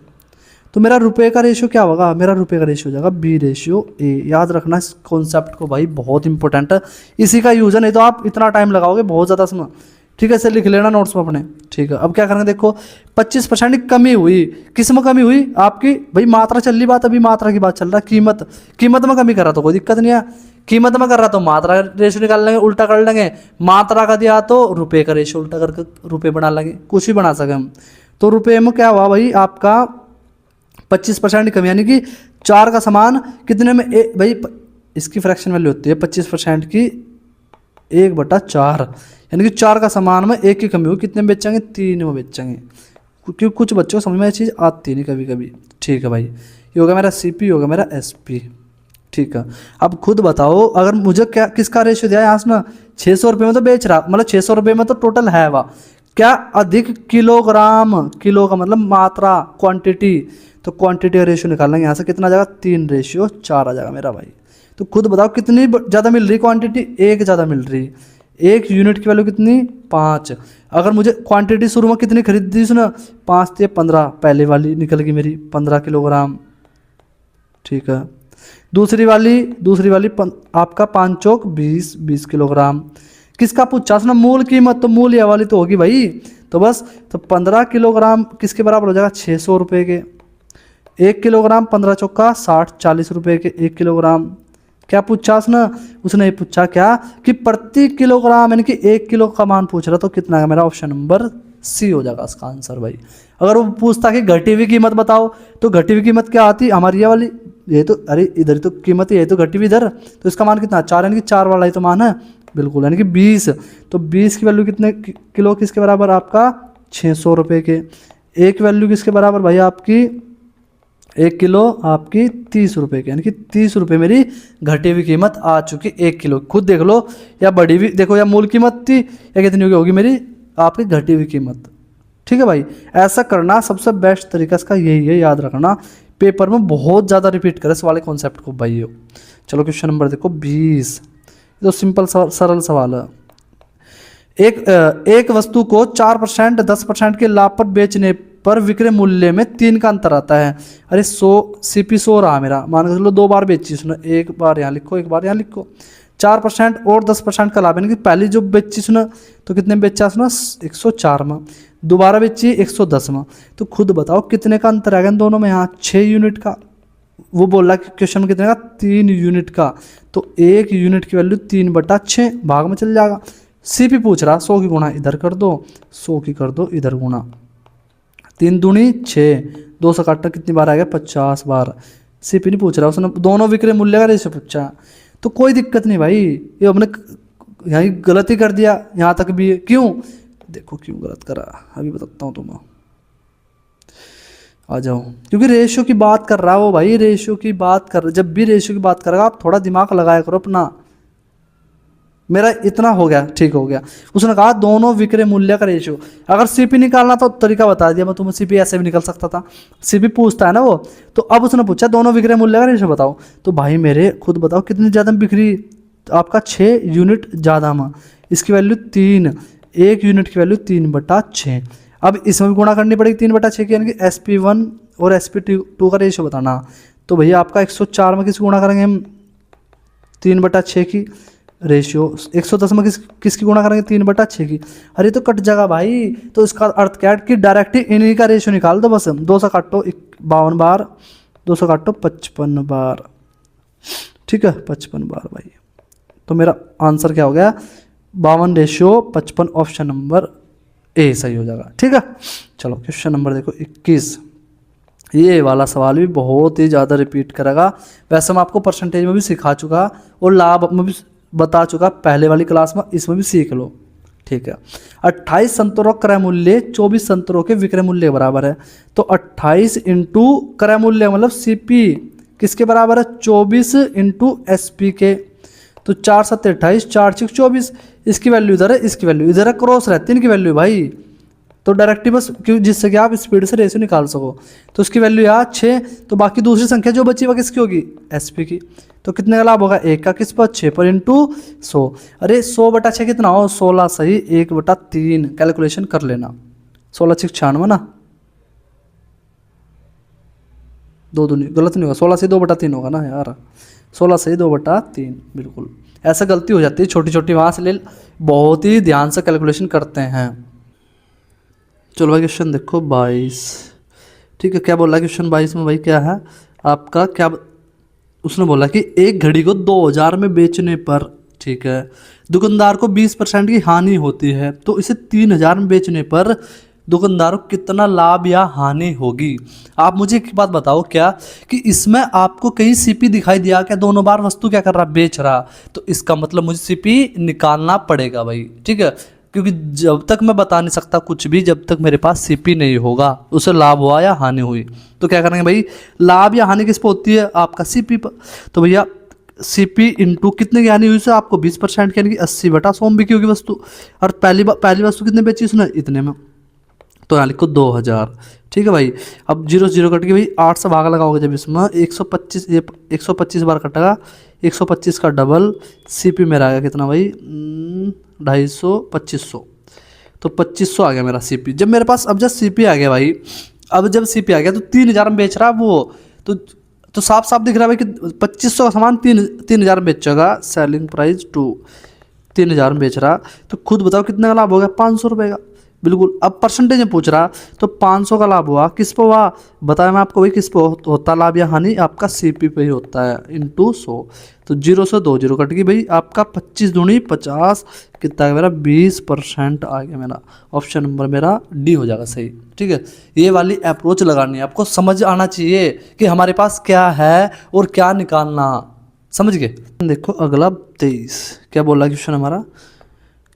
तो मेरा रुपए का रेशियो क्या होगा, मेरा रुपए का रेशियो हो जाएगा B रेशियो A। याद रखना इस कॉन्सेप्ट को भाई, बहुत इंपॉर्टेंट है, इसी का यूज है, नहीं तो आप इतना टाइम लगाओगे बहुत ज़्यादा समय। ठीक है, इसे लिख लेना नोट्स में अपने। ठीक है, अब क्या करेंगे देखो, 25% की कमी हुई, किस में कमी हुई आपकी, भाई मात्रा चल रही बात, अभी मात्रा की बात चल रहा है। कीमत में कमी कर रहा तो कोई दिक्कत नहीं है, कीमत में कर रहा तो मात्रा का रेशियो निकाल लेंगे, उल्टा कर लेंगे। मात्रा का दिया तो रुपए का रेशियो उल्टा करके रुपए बना लेंगे, कुछ भी बना सके हम। तो रुपए में क्या हुआ भाई आपका 25% की कमी, यानी कि 4 का समान कितने में भाई इसकी फ्रैक्शन वैल्यू होती है 25% की 1/4, यानी कि 4 का समान में 1 की कमी हो, कितने में बेचेंगे, 3 में बेचेंगे, क्योंकि कुछ बच्चों को समझ में ये चीज़ आती नहीं कभी कभी। ठीक है भाई, ये होगा मेरा CP, होगा मेरा SP। ठीक है, अब खुद बताओ, अगर मुझे क्या किसका रेशियो दिया है यहाँ से ना, 600 रुपये में तो बेच रहा, मतलब 600 रुपये में तो टोटल है वह क्या अधिक किलोग्राम, किलो का मतलब मात्रा, क्वांटिटी, तो क्वांटिटी का रेशियो निकालेंगे यहाँ से, कितना आ जाएगा 3 रेशियो 4 आ जाएगा मेरा भाई। तो खुद बताओ कितनी ज़्यादा मिल रही क्वांटिटी, 1 ज़्यादा मिल रही, 1 यूनिट की वैल्यू कितनी 5। अगर मुझे क्वांटिटी शुरू में कितनी खरीदी थी ना, 5 से 15, पहले वाली निकल गई मेरी 15 किलोग्राम। ठीक है, दूसरी वाली आपका 5 चौक 20 किलोग्राम। किसका पूछा उसने, मूल कीमत, तो मूल ये वाली तो होगी भाई, तो बस तो 15 किलोग्राम किसके बराबर हो जाएगा, 600 रुपये के। 1 किलोग्राम 15 चौका 60-40 रुपये के 1 किलोग्राम। क्या पूछा उसने ये पूछा क्या कि प्रति किलोग्राम, यानी कि 1 किलो का मान पूछ रहा, तो कितना है मेरा ऑप्शन नंबर C हो जाएगा इसका आंसर भाई। अगर वो पूछता कि घटी हुई कीमत बताओ, तो घटी हुई कीमत क्या आती हमारी ये वाली, ये तो अरे इधर तो कीमत ये तो घटी हुई इधर, तो इसका मान कितना 4, यानी कि 4 वाला ही तो मान है बिल्कुल, यानी कि 20। तो 20 की वैल्यू कितने किलो किसके बराबर, आपका 600 रुपये के। एक वैल्यू किसके बराबर भाई आपकी, 1 किलो आपकी 30 रुपये की, यानी कि 30 रुपये मेरी घटी हुई कीमत आ चुकी 1 किलो। खुद देख लो, या बढ़ी हुई देखो, या मूल कीमत थी, या कितनी होगी मेरी आपकी घटी हुई कीमत। ठीक है भाई, ऐसा करना सबसे बेस्ट तरीका इसका यही है, याद रखना, पेपर में बहुत ज़्यादा रिपीट करें इस वाले कॉन्सेप्ट को भाई हो। चलो क्वेश्चन नंबर देखो 20, तो सिंपल सरल सवाल है। एक वस्तु को 4% 10% के लाभ पर बेचने पर विक्रय मूल्य में 3 का अंतर आता है। अरे 100 CP 100 रहा मेरा, मान के चलो 2 बार बेची सुनो, एक बार यहाँ लिखो एक बार यहाँ लिखो। 4% और 10% का लाभ, यानी कि पहली जो बेची सुनो तो कितने में बेचा सुनो 104 में, दोबारा बेची 110 में। तो खुद बताओ कितने का अंतर आएगा इन दोनों में, यहाँ 6 यूनिट का। वो बोल रहा है क्वेश्चन में कितने का, 3 यूनिट का। तो 1 यूनिट की वैल्यू 3/6 भाग में चल जाएगा। CP पूछ रहा 100 की गुणा इधर कर दो, 100 की कर दो इधर गुणा, 3 दूनी 6, 2 से काटना कितनी बार आएगा 50 बार। CP नहीं पूछ रहा, उसने दोनों विक्रय मूल्य का रेशियो पूछा, तो कोई दिक्कत नहीं भाई, ये हमने यहाँ गलती कर दिया यहाँ तक भी। क्यों, देखो क्यों गलत करा, अभी बताता हूँ तुम्हें, आ जाओ। क्योंकि रेशियो की बात कर रहा हो भाई, रेशियो की बात कर, जब भी रेशियो की बात करेगा आप थोड़ा दिमाग लगाया करो अपना। मेरा इतना हो गया, ठीक हो गया। उसने कहा दोनों विक्रय मूल्य का रेशियो, अगर CP निकालना तो तरीका बता दिया मैं तुम्हें, CP ऐसे भी निकल सकता था, CP पूछता है ना वो। तो अब उसने पूछा दोनों विक्रय मूल्य का रेशियो बताओ, तो भाई मेरे खुद बताओ कितनी ज़्यादा बिक्री, तो आपका 6 यूनिट ज़्यादा में, इसकी वैल्यू 3, 1 यूनिट की वैल्यू 3/6। अब इसमें भी गुणा करनी पड़ेगी 3/6 की, यानी कि SP1 और SP2 का रेशियो बताना। तो भैया आपका 104 में किस गुणा करेंगे हम, 3/6 की, रेशियो 110 में किसकी गुणा करेंगे, 3/6 की। अरे तो कट जाएगा भाई, तो इसका अर्थ क्या है कि डायरेक्ट इन्हीं का रेशियो निकाल दो बस। 200 काटो 52 बार, 200 काटो 55 बार, ठीक है 55 बार भाई। तो मेरा आंसर क्या हो गया, 52/55, ऑप्शन नंबर ए सही हो जाएगा, ठीक है। चलो क्वेश्चन नंबर देखो 21। ये वाला सवाल भी बहुत ही ज़्यादा रिपीट करेगा। वैसे मैं आपको परसेंटेज में भी सिखा चुका और लाभ में भी बता चुका पहले वाली क्लास में, इसमें भी सीख लो, ठीक है। 28 संतरों क्रय मूल्य 24 संतरों के विक्रय मूल्य के बराबर है। तो 28 इंटू क्रय मूल्य मतलब सीपी किसके बराबर है, 24 इंटू एसपी के। तो 4 7 28, 4 6 24, इसकी वैल्यू इधर है, इसकी वैल्यू इधर है, क्रॉस रहती है इनकी वैल्यू भाई। तो डायरेक्टली बस क्यों, जिससे कि आप स्पीड से रेशियो निकाल सको। तो उसकी वैल्यू यहाँ 6, तो बाकी दूसरी संख्या जो बची वह किसकी होगी, एसपी की। तो कितने का लाभ होगा, 1 का किस पर, 6 पर इंटू 100। अरे 100/6 कितना हो, 16 सही, 1/3 कैलकुलेशन कर लेना। 16 6 96 ना, 2 दूनी गलत नहीं होगा, 16 से 2/3 होगा ना यार, 16 से 2/3 बिल्कुल। ऐसा गलती हो जाती है छोटी छोटी, वहाँ से ले बहुत ही ध्यान से कैलकुलेशन करते हैं। चलो भाई क्वेश्चन देखो 22, ठीक है। क्या बोला क्वेश्चन 22 में भाई, क्या है आपका, क्या उसने बोला कि एक घड़ी को 2000 में बेचने पर, ठीक है, दुकानदार को 20% की हानि होती है। तो इसे 3000 में बेचने पर दुकानदार को कितना लाभ या हानि होगी। आप मुझे एक बात बताओ, क्या कि इसमें आपको कहीं सीपी दिखाई दिया क्या, दोनों बार वस्तु क्या कर रहा, बेच रहा। तो इसका मतलब मुझे सीपी निकालना पड़ेगा भाई, ठीक है। क्योंकि जब तक मैं बता नहीं सकता कुछ भी, जब तक मेरे पास सीपी नहीं होगा, उसे लाभ हुआ या हानि हुई। तो क्या करेंगे भाई, लाभ या हानि किस पे होती है, आपका सीपी पर। तो भैया सीपी इंटू कितने की हानि हुई से, आपको 20% की, यानी कि 80/100 बिकी होगी वस्तु। और पहली वस्तु कितने बेची उसने, इतने में। तो यहाँ लिखो 2000, ठीक है भाई। अब 0 0 कट के भाई 8 से भाग लगाओगे जब इसमें 125, ये 125 बार कटेगा, 125 का डबल, सीपी मेरा आ गया कितना भाई, 250 2500। तो 2500 आ गया मेरा सीपी। जब मेरे पास अब जब सीपी आ गया भाई, अब जब सीपी आ गया तो 3000 में बेच रहा वो, तो साफ साफ दिख रहा है भाई कि 2500 का सामान 3000 में बेचेगा, सेलिंग प्राइस 2, 3000 में बेच रहा। तो खुद बताओ कितने का लाभ हो गया, 500 रुपये का, बिल्कुल। अब परसेंटेज में पूछ रहा, तो 500 का लाभ हुआ, किस पे हुआ बताया मैं आपको भाई, किस पे होता लाभ या हानि, आपका सीपी पे ही होता है, इंटू 100। तो 0 से 2 0 कट गई भाई, आपका 25 दूनी 50, कितना है मेरा, 20% आ गया मेरा। ऑप्शन नंबर मेरा डी हो जाएगा सही, ठीक है। ये वाली अप्रोच लगानी है आपको, समझ आना चाहिए कि हमारे पास क्या है और क्या निकालना, समझ गए। देखो अगला 23, क्या बोला क्वेश्चन हमारा,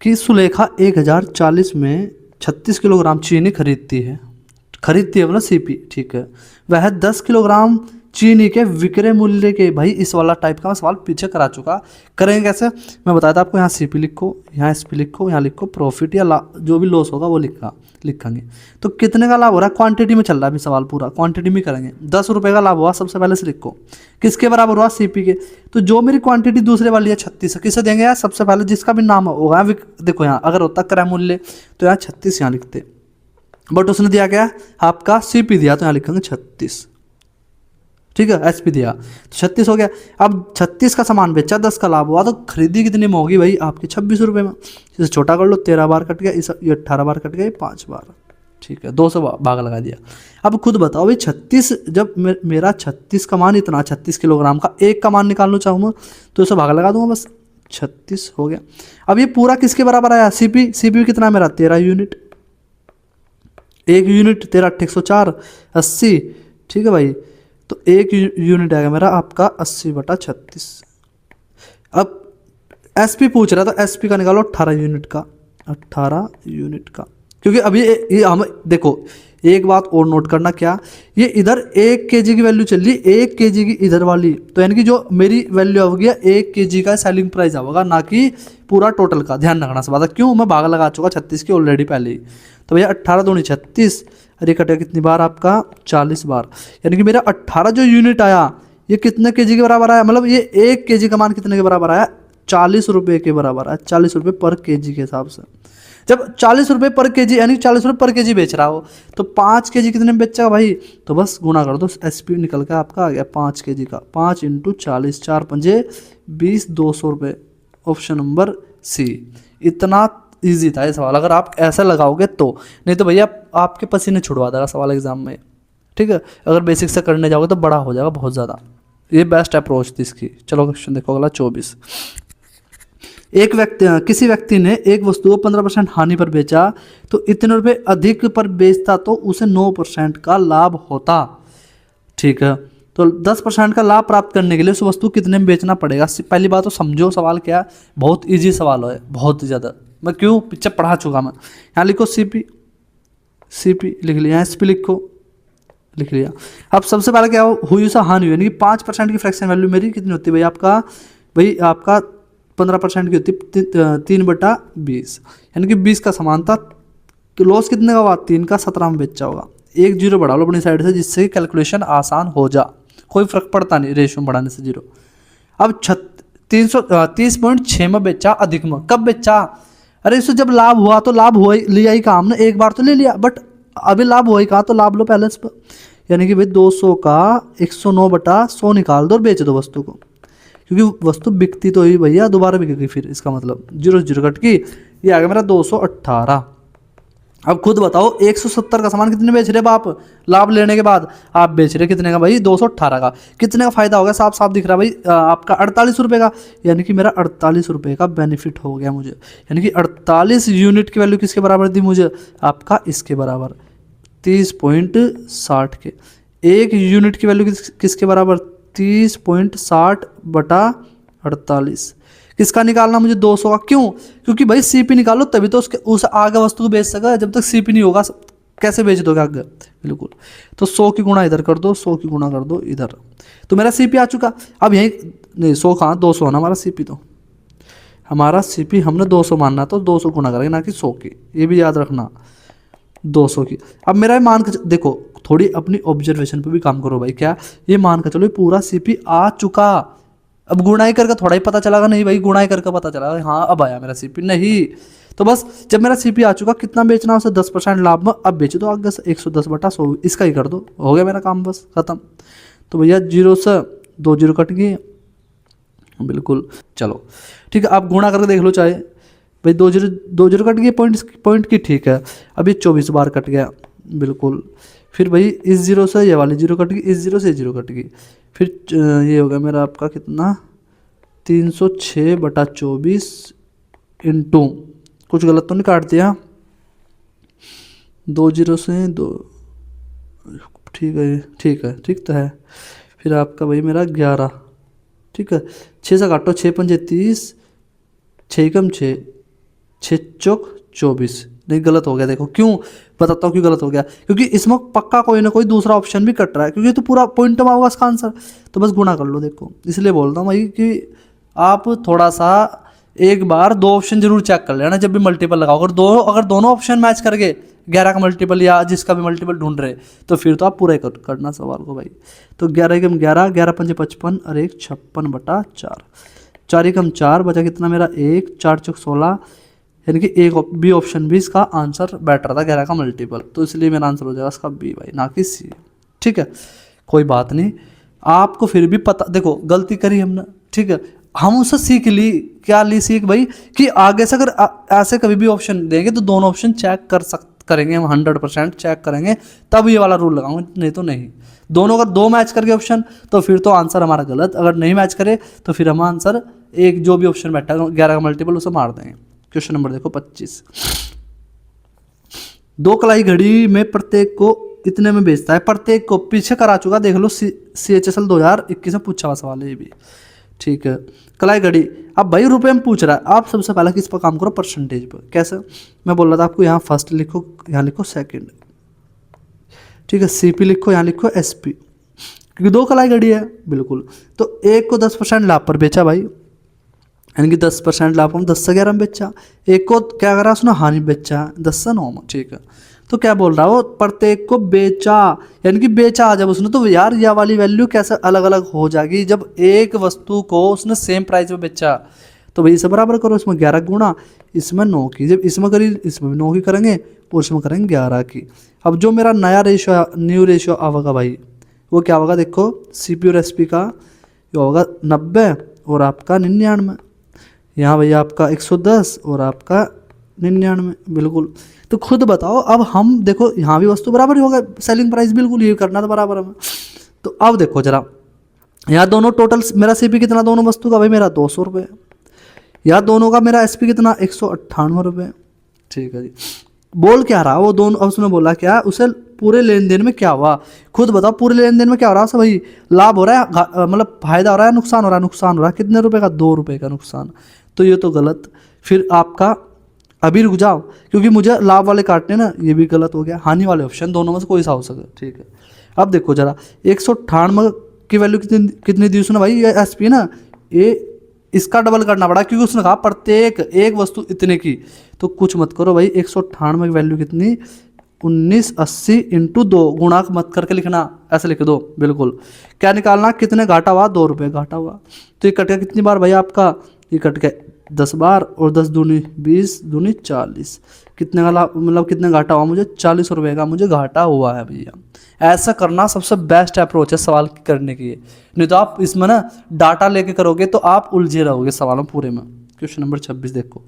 कि सुलेखा 1040 में 36 किलोग्राम चीनी खरीदती है मतलब सीपी, ठीक है। वह 10 किलोग्राम चीनी के विक्रय मूल्य के, भाई इस वाला टाइप का मैं सवाल पीछे करा चुका। करेंगे कैसे, मैं बताया था आपको, यहाँ सीपी लिखो, यहाँ एसपी लिखो, यहाँ लिखो प्रॉफिट या जो भी लॉस होगा वो लिखेंगे। तो कितने का लाभ हो रहा है, क्वांटिटी में चल रहा है अभी सवाल, पूरा क्वांटिटी में करेंगे। 10 रुपये का लाभ हुआ, सबसे पहले से लिखो, किसके बराबर हुआ, सीपी के। तो जो मेरी क्वांटिटी दूसरे वाली है 36, किसे देंगे यार, सबसे पहले जिसका भी नाम होगा, देखो यहाँ अगर होता क्रय मूल्य तो यहाँ 36 यहाँ लिखते, बट उसने दिया क्या, आपका सीपी दिया, तो यहाँ लिखेंगे 36, ठीक है। एसपी दिया तो 36 हो गया। अब 36 का सामान बेचा, 10 का लाभ हुआ, तो खरीदी कितनी में होगी भाई, आपके 26 रुपये में। इसे छोटा कर लो, 13 बार कट गया, ये 18 बार कट गया, 5 बार, ठीक है, 200 भाग लगा दिया। अब खुद बताओ भाई 36, जब मेरा 36 का मान इतना, 36 किलोग्राम का एक का मान निकालना चाहूँ मैं, तो इसे भाग लगा दूंगा बस, 36 हो गया। अब ये पूरा किसके बराबर आया, सीपी कितना मेरा, 13 यूनिट, 1 यूनिट 13 8 104 80, ठीक है भाई। तो 1 यूनिट आएगा मेरा आपका 80/36। अब एसपी पूछ रहा था, एसपी का निकालो 18 यूनिट का, 18 यूनिट का, क्योंकि अभी ये हम देखो एक बात और नोट करना, क्या ये इधर 1 kg की वैल्यू चल रही, 1 kg की इधर वाली, तो यानी कि जो मेरी वैल्यू होगी 1 kg का सेलिंग प्राइस होगा, ना कि पूरा टोटल का। ध्यान रखना सब बात, क्यों, मैं भाग लगा चुका 36 की ऑलरेडी पहले ही। तो भैया 18 दूनी 36, अरे कटेगा कितनी बार, आपका 40 बार, यानी कि मेरा 18 जो यूनिट आया ये कितने केजी के बराबर आया, मतलब ये 1 kg का मान कितने के बराबर आया, 40 रुपये के बराबर आया, 40 रुपये पर केजी के हिसाब से। जब 40 रुपये पर केजी, यानी 40 रुपये पर केजी बेच रहा हो, तो 5 kg कितने में बेचेगा भाई, तो बस गुना कर दो, एसपी निकल के आपका आ गया 5 kg का, 5 × 40, 4 पंजे 20, 200 रुपये, ऑप्शन नंबर सी। इतना इजी था ये सवाल, अगर आप ऐसा लगाओगे तो, नहीं तो भैया आपके पसीने छुड़वा देगा सवाल एग्जाम में, ठीक है। अगर बेसिक से करने जाओगे तो बड़ा हो जाएगा बहुत ज़्यादा। ये बेस्ट अप्रोच थी इसकी। चलो क्वेश्चन देखो अगला 24। किसी व्यक्ति ने एक वस्तु को 15% हानि पर बेचा, तो इतने रुपए अधिक पर बेचता तो उसे 9% का लाभ होता, ठीक है। तो 10% का लाभ प्राप्त करने के लिए उस वस्तु कितने में बेचना पड़ेगा। पहली बात तो समझो सवाल क्या है, बहुत इजी सवाल है, बहुत ज़्यादा। मैं क्यों पीछे पढ़ा चुका मैं। यहाँ लिखो सीपी लिख लिया, एसपी लिख लिया। अब सबसे पहले क्या हुई सा हानि हुई, यानी कि 5% की फ्रैक्शन वैल्यू मेरी कितनी होती है भाई आपका 15% की होती है 3/20, यानी कि 20 का समान था। तो लॉस कितने का हुआ, 3 का 17 में बेचा होगा। एक जीरो बढ़ा लो अपनी साइड से, जिससे कैलकुलेशन आसान हो जा, कोई फर्क पड़ता नहीं रेशियो बढ़ाने से जीरो। अब 330.6 में बेचा अधिक में, कब बेचा, अरे इससे जब लाभ हुआ तो लाभ हुआ लिया ही काम ना, एक बार तो ले लिया, बट अभी लाभ हुआ ही कहा तो लाभ लो पहले इस पर, यानी कि भाई 200 का 109/100 निकाल दो और बेच दो वस्तु को, क्योंकि वस्तु बिकती तो ही भैया दोबारा बिकेगी फिर, इसका मतलब 0 कट की, ये आ गया मेरा 218। अब खुद बताओ 170 का सामान कितने बेच रहे बाप, लाभ लेने के बाद आप बेच रहे कितने का भाई, 218 का। कितने का फायदा होगा, साफ साफ दिख रहा है भाई आपका 48 रुपये का, यानी कि मेरा 48 रुपये का बेनिफिट हो गया मुझे, यानी कि 48 यूनिट की वैल्यू किसके बराबर दी मुझे, आपका इसके बराबर 30.60 के। एक यूनिट की वैल्यू किसके बराबर, 30.60/48। किसका निकालना मुझे, 200 का। क्यों, क्योंकि भाई सीपी निकालो तभी तो उस आगे वस्तु को बेच सका, जब तक सीपी नहीं होगा कैसे बेच दोगे आगे, बिल्कुल। तो 100 की गुणा इधर कर दो, 100 की गुणा कर दो इधर, तो मेरा सीपी आ चुका। अब यही नहीं 100 कहाँ, 200 है ना हमारा सीपी, तो हमारा सीपी हमने 200 मानना, तो 200 गुणा करेंगे ना कि 100 की, ये भी याद रखना 200 की। अब मेरा मान के देखो, थोड़ी अपनी ऑब्जर्वेशन पे भी काम करो भाई, क्या ये मान के चलो पूरा सीपी आ चुका। अब गुणाई करके थोड़ा ही पता चला नहीं भाई, गुणाई करके पता चला हाँ अब आया मेरा सीपी, नहीं तो बस जब मेरा सीपी आ चुका, कितना बेचना उसे 10% लाभ में, अब बेच दो आगे से 110/100, इसका ही कर दो, हो गया मेरा काम बस खत्म। तो भैया 0 से 2 0 कट गए, बिल्कुल। चलो ठीक है, आप गुणा करके देख लो चाहे भाई, 2 0 कट गए पॉइंट की, ठीक है। अभी 24 बार कट गया, बिल्कुल। फिर भाई इस 0 से ये वाली 0 कट गई, इस 0 से 0 कट गई, फिर ये होगा मेरा आपका कितना 306/24 इंटू, कुछ गलत तो नहीं काट दिया, 2 0 से 2, ठीक तो है। फिर आपका भाई मेरा 11, ठीक है। 6 से काटो, 6 पंजे 30, 6 कम 6, 6 चौक 24, नहीं गलत हो गया। देखो क्यों बताता हूँ क्यों गलत हो गया, क्योंकि इसमें पक्का कोई ना कोई दूसरा ऑप्शन भी कट रहा है, क्योंकि तो पूरा पॉइंट में होगा इसका आंसर, तो बस गुणा कर लो। देखो इसलिए बोलता हूँ भाई कि आप थोड़ा सा एक बार 2 ऑप्शन जरूर चेक कर लेना जब भी मल्टीपल लगाओ। अगर दोनों ऑप्शन मैच करके 11 का मल्टीपल या जिसका भी मल्टीपल ढूंढ रहे, तो फिर तो आप पूरा ही करना सवाल को भाई। तो 11 एकम 11, 11 पंजे 55 और 1 56/4, 4 एकम 4 बचा कितना मेरा 1, 4 चौक 16, यानी कि एक बी ऑप्शन भी इसका आंसर बेटर था 11 का मल्टीपल, तो इसलिए मेरा आंसर हो जाएगा इसका बी भाई, ना कि सी। ठीक है, कोई बात नहीं, आपको फिर भी पता, देखो गलती करी हमने, ठीक है, हम उससे सीख ली, क्या ली सीख भाई, कि आगे से अगर ऐसे कभी भी ऑप्शन देंगे तो दोनों ऑप्शन चेक करेंगे हम, 100% चेक करेंगे, तब ये वाला रूल लगाऊंगे, नहीं तो नहीं। दोनों अगर 2 मैच करके ऑप्शन, तो फिर तो आंसर हमारा गलत, अगर नहीं मैच करे तो फिर हम आंसर एक जो भी ऑप्शन बैठा 11 का मल्टीपल उसे मार देंगे। क्वेश्चन नंबर देखो 25। 2 कलाई घड़ी में प्रत्येक को इतने में बेचता है, प्रत्येक को पीछे करा चुका, देख लो CHSL 2021 में पूछा हुआ सवाल है ये भी, ठीक है। कलाई घड़ी, अब भाई रुपए में पूछ रहा है, आप सबसे पहले किस पर काम करो, परसेंटेज पर। कैसे, मैं बोल रहा था आपको, यहाँ फर्स्ट लिखो, यहाँ लिखो सेकंड, ठीक है, CP लिखो, यहाँ लिखो SP, क्योंकि 2 कलाई घड़ी है, बिल्कुल। तो एक को 10% लाभ पर बेचा भाई, यानी कि 10% लाभ हम 10 से 11 में बेचा, एक को क्या करा उसने हानि बेचा 10 से 9 में, ठीक है। तो क्या बोल रहा हो, प्रत्येक को बेचा, यानी कि बेचा जब उसने, तो यार यह वाली वैल्यू कैसे अलग अलग हो जाएगी, जब एक वस्तु को उसने सेम प्राइस में बेचा, तो भाई इसे बराबर करो, इसमें 11 गुणा, इसमें 9 की, जब इसमें करी इसमें भी 9 की करेंगे और इसमें करेंगे 11 की। अब जो मेरा नया रेशियो, न्यू रेशियो आवेगा भाई, वो क्या होगा, देखो CP और SP का ये होगा 90 और आपका 99, यहाँ भैया आपका 110 और आपका 99, बिल्कुल। तो खुद बताओ, अब हम देखो यहाँ भी वस्तु बराबर ही होगा, सेलिंग प्राइस बिल्कुल ये करना था बराबर हमें। तो अब देखो जरा, यहाँ दोनों टोटल मेरा सीपी कितना दोनों वस्तु का भाई, मेरा 200 रुपये। यहाँ दोनों का मेरा एसपी कितना 198 रुपये। ठीक है जी। बोल क्या रहा वो दोनों, अब उसने बोला क्या, उसे पूरे लेन देन में क्या हुआ, खुद बताओ पूरे लेन देन में क्या हो रहा है भाई, लाभ हो रहा है मतलब फायदा हो रहा है, नुकसान हो रहा है, नुकसान हो रहा है, कितने रुपए का, 2 रुपये का नुकसान। तो ये तो गलत। फिर आपका अभी रुक जाओ, क्योंकि मुझे लाभ वाले काटने ना, ये भी गलत हो गया। हानि वाले ऑप्शन दोनों में से कोई सा हो सके। ठीक है, अब देखो जरा 198 की वैल्यू कितनी कितनी दी उसने भाई, ये एसपी ना, ये इसका डबल करना पड़ा, क्योंकि उसने कहा प्रत्येक एक वस्तु इतने की। तो कुछ मत करो भाई, 198 की वैल्यू कितनी, 1980 इंटू 2, गुणाक मत करके लिखना, ऐसे लिख दो बिल्कुल। क्या निकालना, कितने घाटा हुआ, 2 रुपये घाटा हुआ। तो ये कट गया कितनी बार भाई आपका, ये कट गया 10 बार, और 10 दूनी 20, दूनी 40। कितने का लाभ, मतलब कितने घाटा हुआ मुझे, 40 रुपये का मुझे घाटा हुआ है भैया। ऐसा करना सबसे बेस्ट अप्रोच है सवाल करने की। नहीं तो आप इसमें ना डाटा लेके करोगे तो आप उलझे रहोगे सवालों पूरे में। क्वेश्चन नंबर 26 देखो,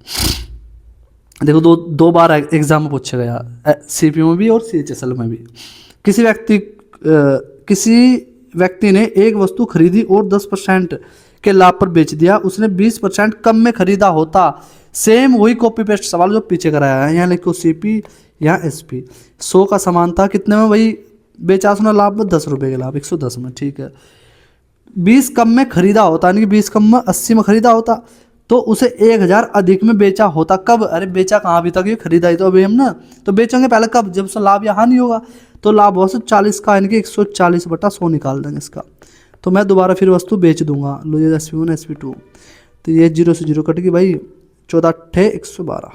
देखो दो बार एग्जाम में पूछा गया, सीपीयू में भी और सीएचएसएल में भी। किसी व्यक्ति ने एक वस्तु खरीदी और 10% के लाभ पर बेच दिया, उसने 20% कम में खरीदा होता। सेम वही कॉपी पेस्ट सवाल जो पीछे कराया है, यहाँ लिखो सीपी, यहाँ एसपी। 100 का समान था, कितने में भाई बेचा उसने, लाभ में 10 रुपये के लाभ, 110 में। ठीक है, 20 कम में खरीदा होता, यानी कि 20 कम में 80 में खरीदा होता, तो उसे 1000 अधिक में बेचा होता। कब, अरे बेचा कहाँ, अभी तक ये खरीदा ही तो अभी हम ना, तो बेचेंगे पहले कब, जब उसका लाभ यहाँ नहीं होगा। तो लाभ हो 40 का, यानी कि 140/100 निकाल देंगे इसका। तो मैं दोबारा फिर वस्तु बेच दूंगा, लो ये SP1 SP2, तो ये 0 से 0 कट गई भाई, 14 8 112।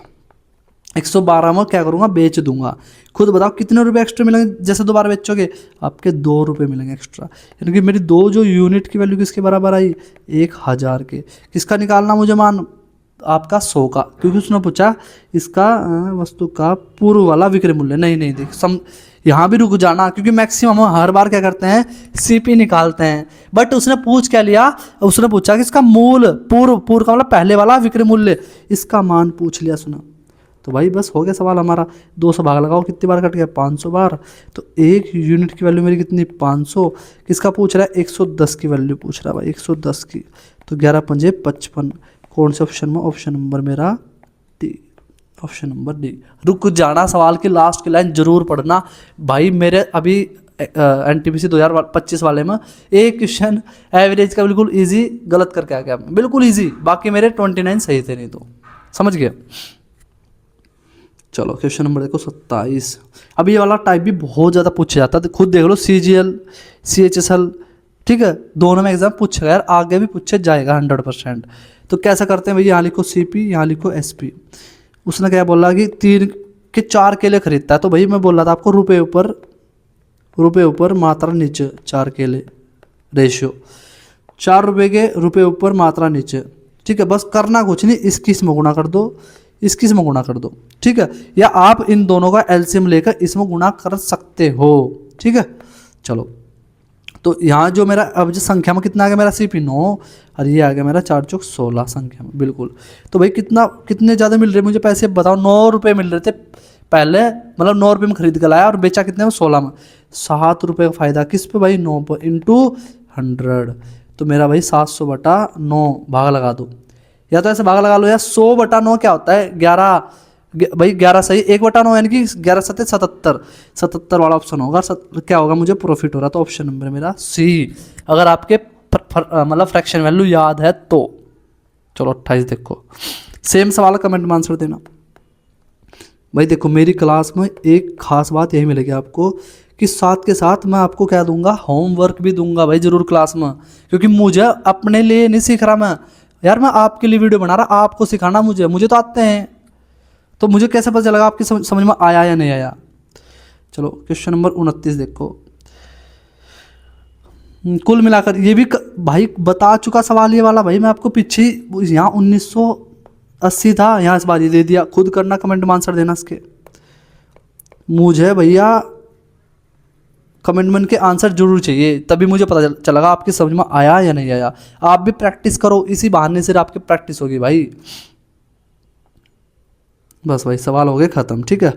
112 में क्या करूँगा, बेच दूंगा। खुद बताओ कितने रुपए एक्स्ट्रा मिलेंगे, जैसे दोबारा बेचोगे आपके 2 रुपये मिलेंगे एक्स्ट्रा, यानी कि मेरी 2 जो यूनिट की वैल्यू किसके बराबर आई, 1000 के। किसका निकालना मुझे मान, आपका 100 का, क्योंकि उसने पूछा इसका वस्तु का पूर्व वाला विक्रय मूल्य। नहीं नहीं देख यहाँ भी रुक जाना, क्योंकि मैक्सिमम हम हर बार क्या करते हैं, सीपी निकालते हैं। बट उसने पूछ क्या लिया, उसने पूछा कि इसका मूल पूर्व का मतलब पहले वाला विक्रय मूल्य, इसका मान पूछ लिया सुना। तो भाई बस हो गया सवाल हमारा। 2 से भाग लगाओ, कितनी बार कट गया, 500 बार। तो एक यूनिट की वैल्यू मेरी कितनी, 500। किसका पूछ रहा है, 110 की वैल्यू पूछ रहा है भाई, 110 की। तो 11 पंजे 55, कौन से ऑप्शन में, ऑप्शन नंबर मेरा डी, ऑप्शन नंबर डी। रुक जाना, सवाल की लास्ट की लाइन जरूर पढ़ना भाई। मेरे अभी NTPC 2025 वाले में एक क्वेश्चन एवरेज का बिल्कुल इजी गलत करके आ गया, बिल्कुल इजी, बाकी मेरे 29 सही थे, नहीं तो समझ गया। चलो क्वेश्चन नंबर देखो 27। अब ये वाला टाइप भी बहुत ज़्यादा पूछा जाता है, खुद देख लो, CGL CHSL, ठीक है, दोनों में एग्जाम पूछेगा यार, आगे भी पूछे जाएगा 100%। तो कैसा करते हैं भाई, यहाँ लिखो CP, यहाँ लिखो SP। उसने क्या बोला कि 3 के 4 केले खरीदता है, तो भाई मैं बोल रहा था आपको रुपये ऊपर मात्रा नीचे, 4 केले रेशियो, 4 रुपये के रुपये ऊपर मात्रा नीचे। ठीक है, बस करना कुछ नहीं, 21 में गुणा कर दो, 21 में गुणा कर दो। ठीक है, या आप इन दोनों का एलसीएम लेकर इसमें गुणा कर सकते हो। ठीक है, चलो तो यहाँ जो मेरा अब जो संख्या में कितना आ गया, मेरा CP 9, और ये आ गया मेरा 4 चौक 16 संख्या में, बिल्कुल। तो भाई कितने ज़्यादा मिल रहे मुझे पैसे बताओ। 9 रुपये मिल रहे थे पहले, मतलब 9 रुपये में खरीद कर लाया और बेचा कितने में, 16 में। 7 रुपये का फायदा किस पे भाई, 9 पर, इंटू 100। तो मेरा भाई 700/9 भाग लगा दो, या तो ऐसे भाग लगा लो, या 100/9 क्या होता है, 11 भाई 11 सही, 1/9 यानी कि 11 7 77, 77 वाला ऑप्शन होगा। क्या होगा, मुझे प्रॉफिट हो रहा, तो ऑप्शन नंबर मेरा C, अगर आपके मतलब फ्रैक्शन वैल्यू याद है तो। चलो 28 देखो, सेम सवाल कमेंट में आंसर देना भाई। देखो मेरी क्लास में एक खास बात यही मिलेगी आपको, कि साथ के साथ मैं आपको क्या दूंगा, होमवर्क भी दूंगा भाई जरूर क्लास में, क्योंकि मुझे अपने लिए नहीं सीख रहा मैं यार, मैं आपके लिए वीडियो बना रहा, आपको सिखाना मुझे तो आते हैं, तो मुझे कैसे पता चलेगा आपकी समझ में आया या नहीं आया। चलो क्वेश्चन नंबर 29 देखो, कुल मिलाकर ये भी भाई बता चुका सवाल ये वाला भाई, मैं आपको पीछे यहाँ 1980 था, यहाँ इस बार ये दे दिया। खुद करना, कमेंट में आंसर देना इसके। मुझे भैया कमेंट के आंसर जरूर चाहिए, तभी मुझे पता चलेगा आपकी समझ में आया या नहीं आया। आप भी प्रैक्टिस करो, इसी बहाने से आपकी प्रैक्टिस होगी भाई। बस भाई सवाल हो गए ख़त्म, ठीक है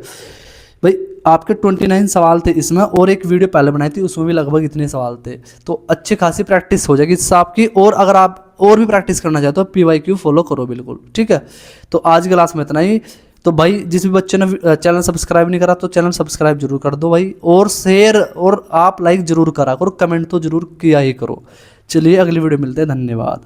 भाई। आपके 29 सवाल थे इसमें, और एक वीडियो पहले बनाई थी उसमें भी लगभग इतने सवाल थे, तो अच्छी खासी प्रैक्टिस हो जाएगी इससे आपकी। और अगर आप और भी प्रैक्टिस करना चाहते हो PYQ फॉलो करो बिल्कुल, ठीक है। तो आज की क्लास में इतना ही। तो भाई जिस भी बच्चे ने चैनल सब्सक्राइब नहीं करा तो चैनल सब्सक्राइब जरूर कर दो भाई, और शेयर और आप लाइक जरूर करा करो, कमेंट तो जरूर किया ही करो। चलिए अगली वीडियो मिलते हैं, धन्यवाद।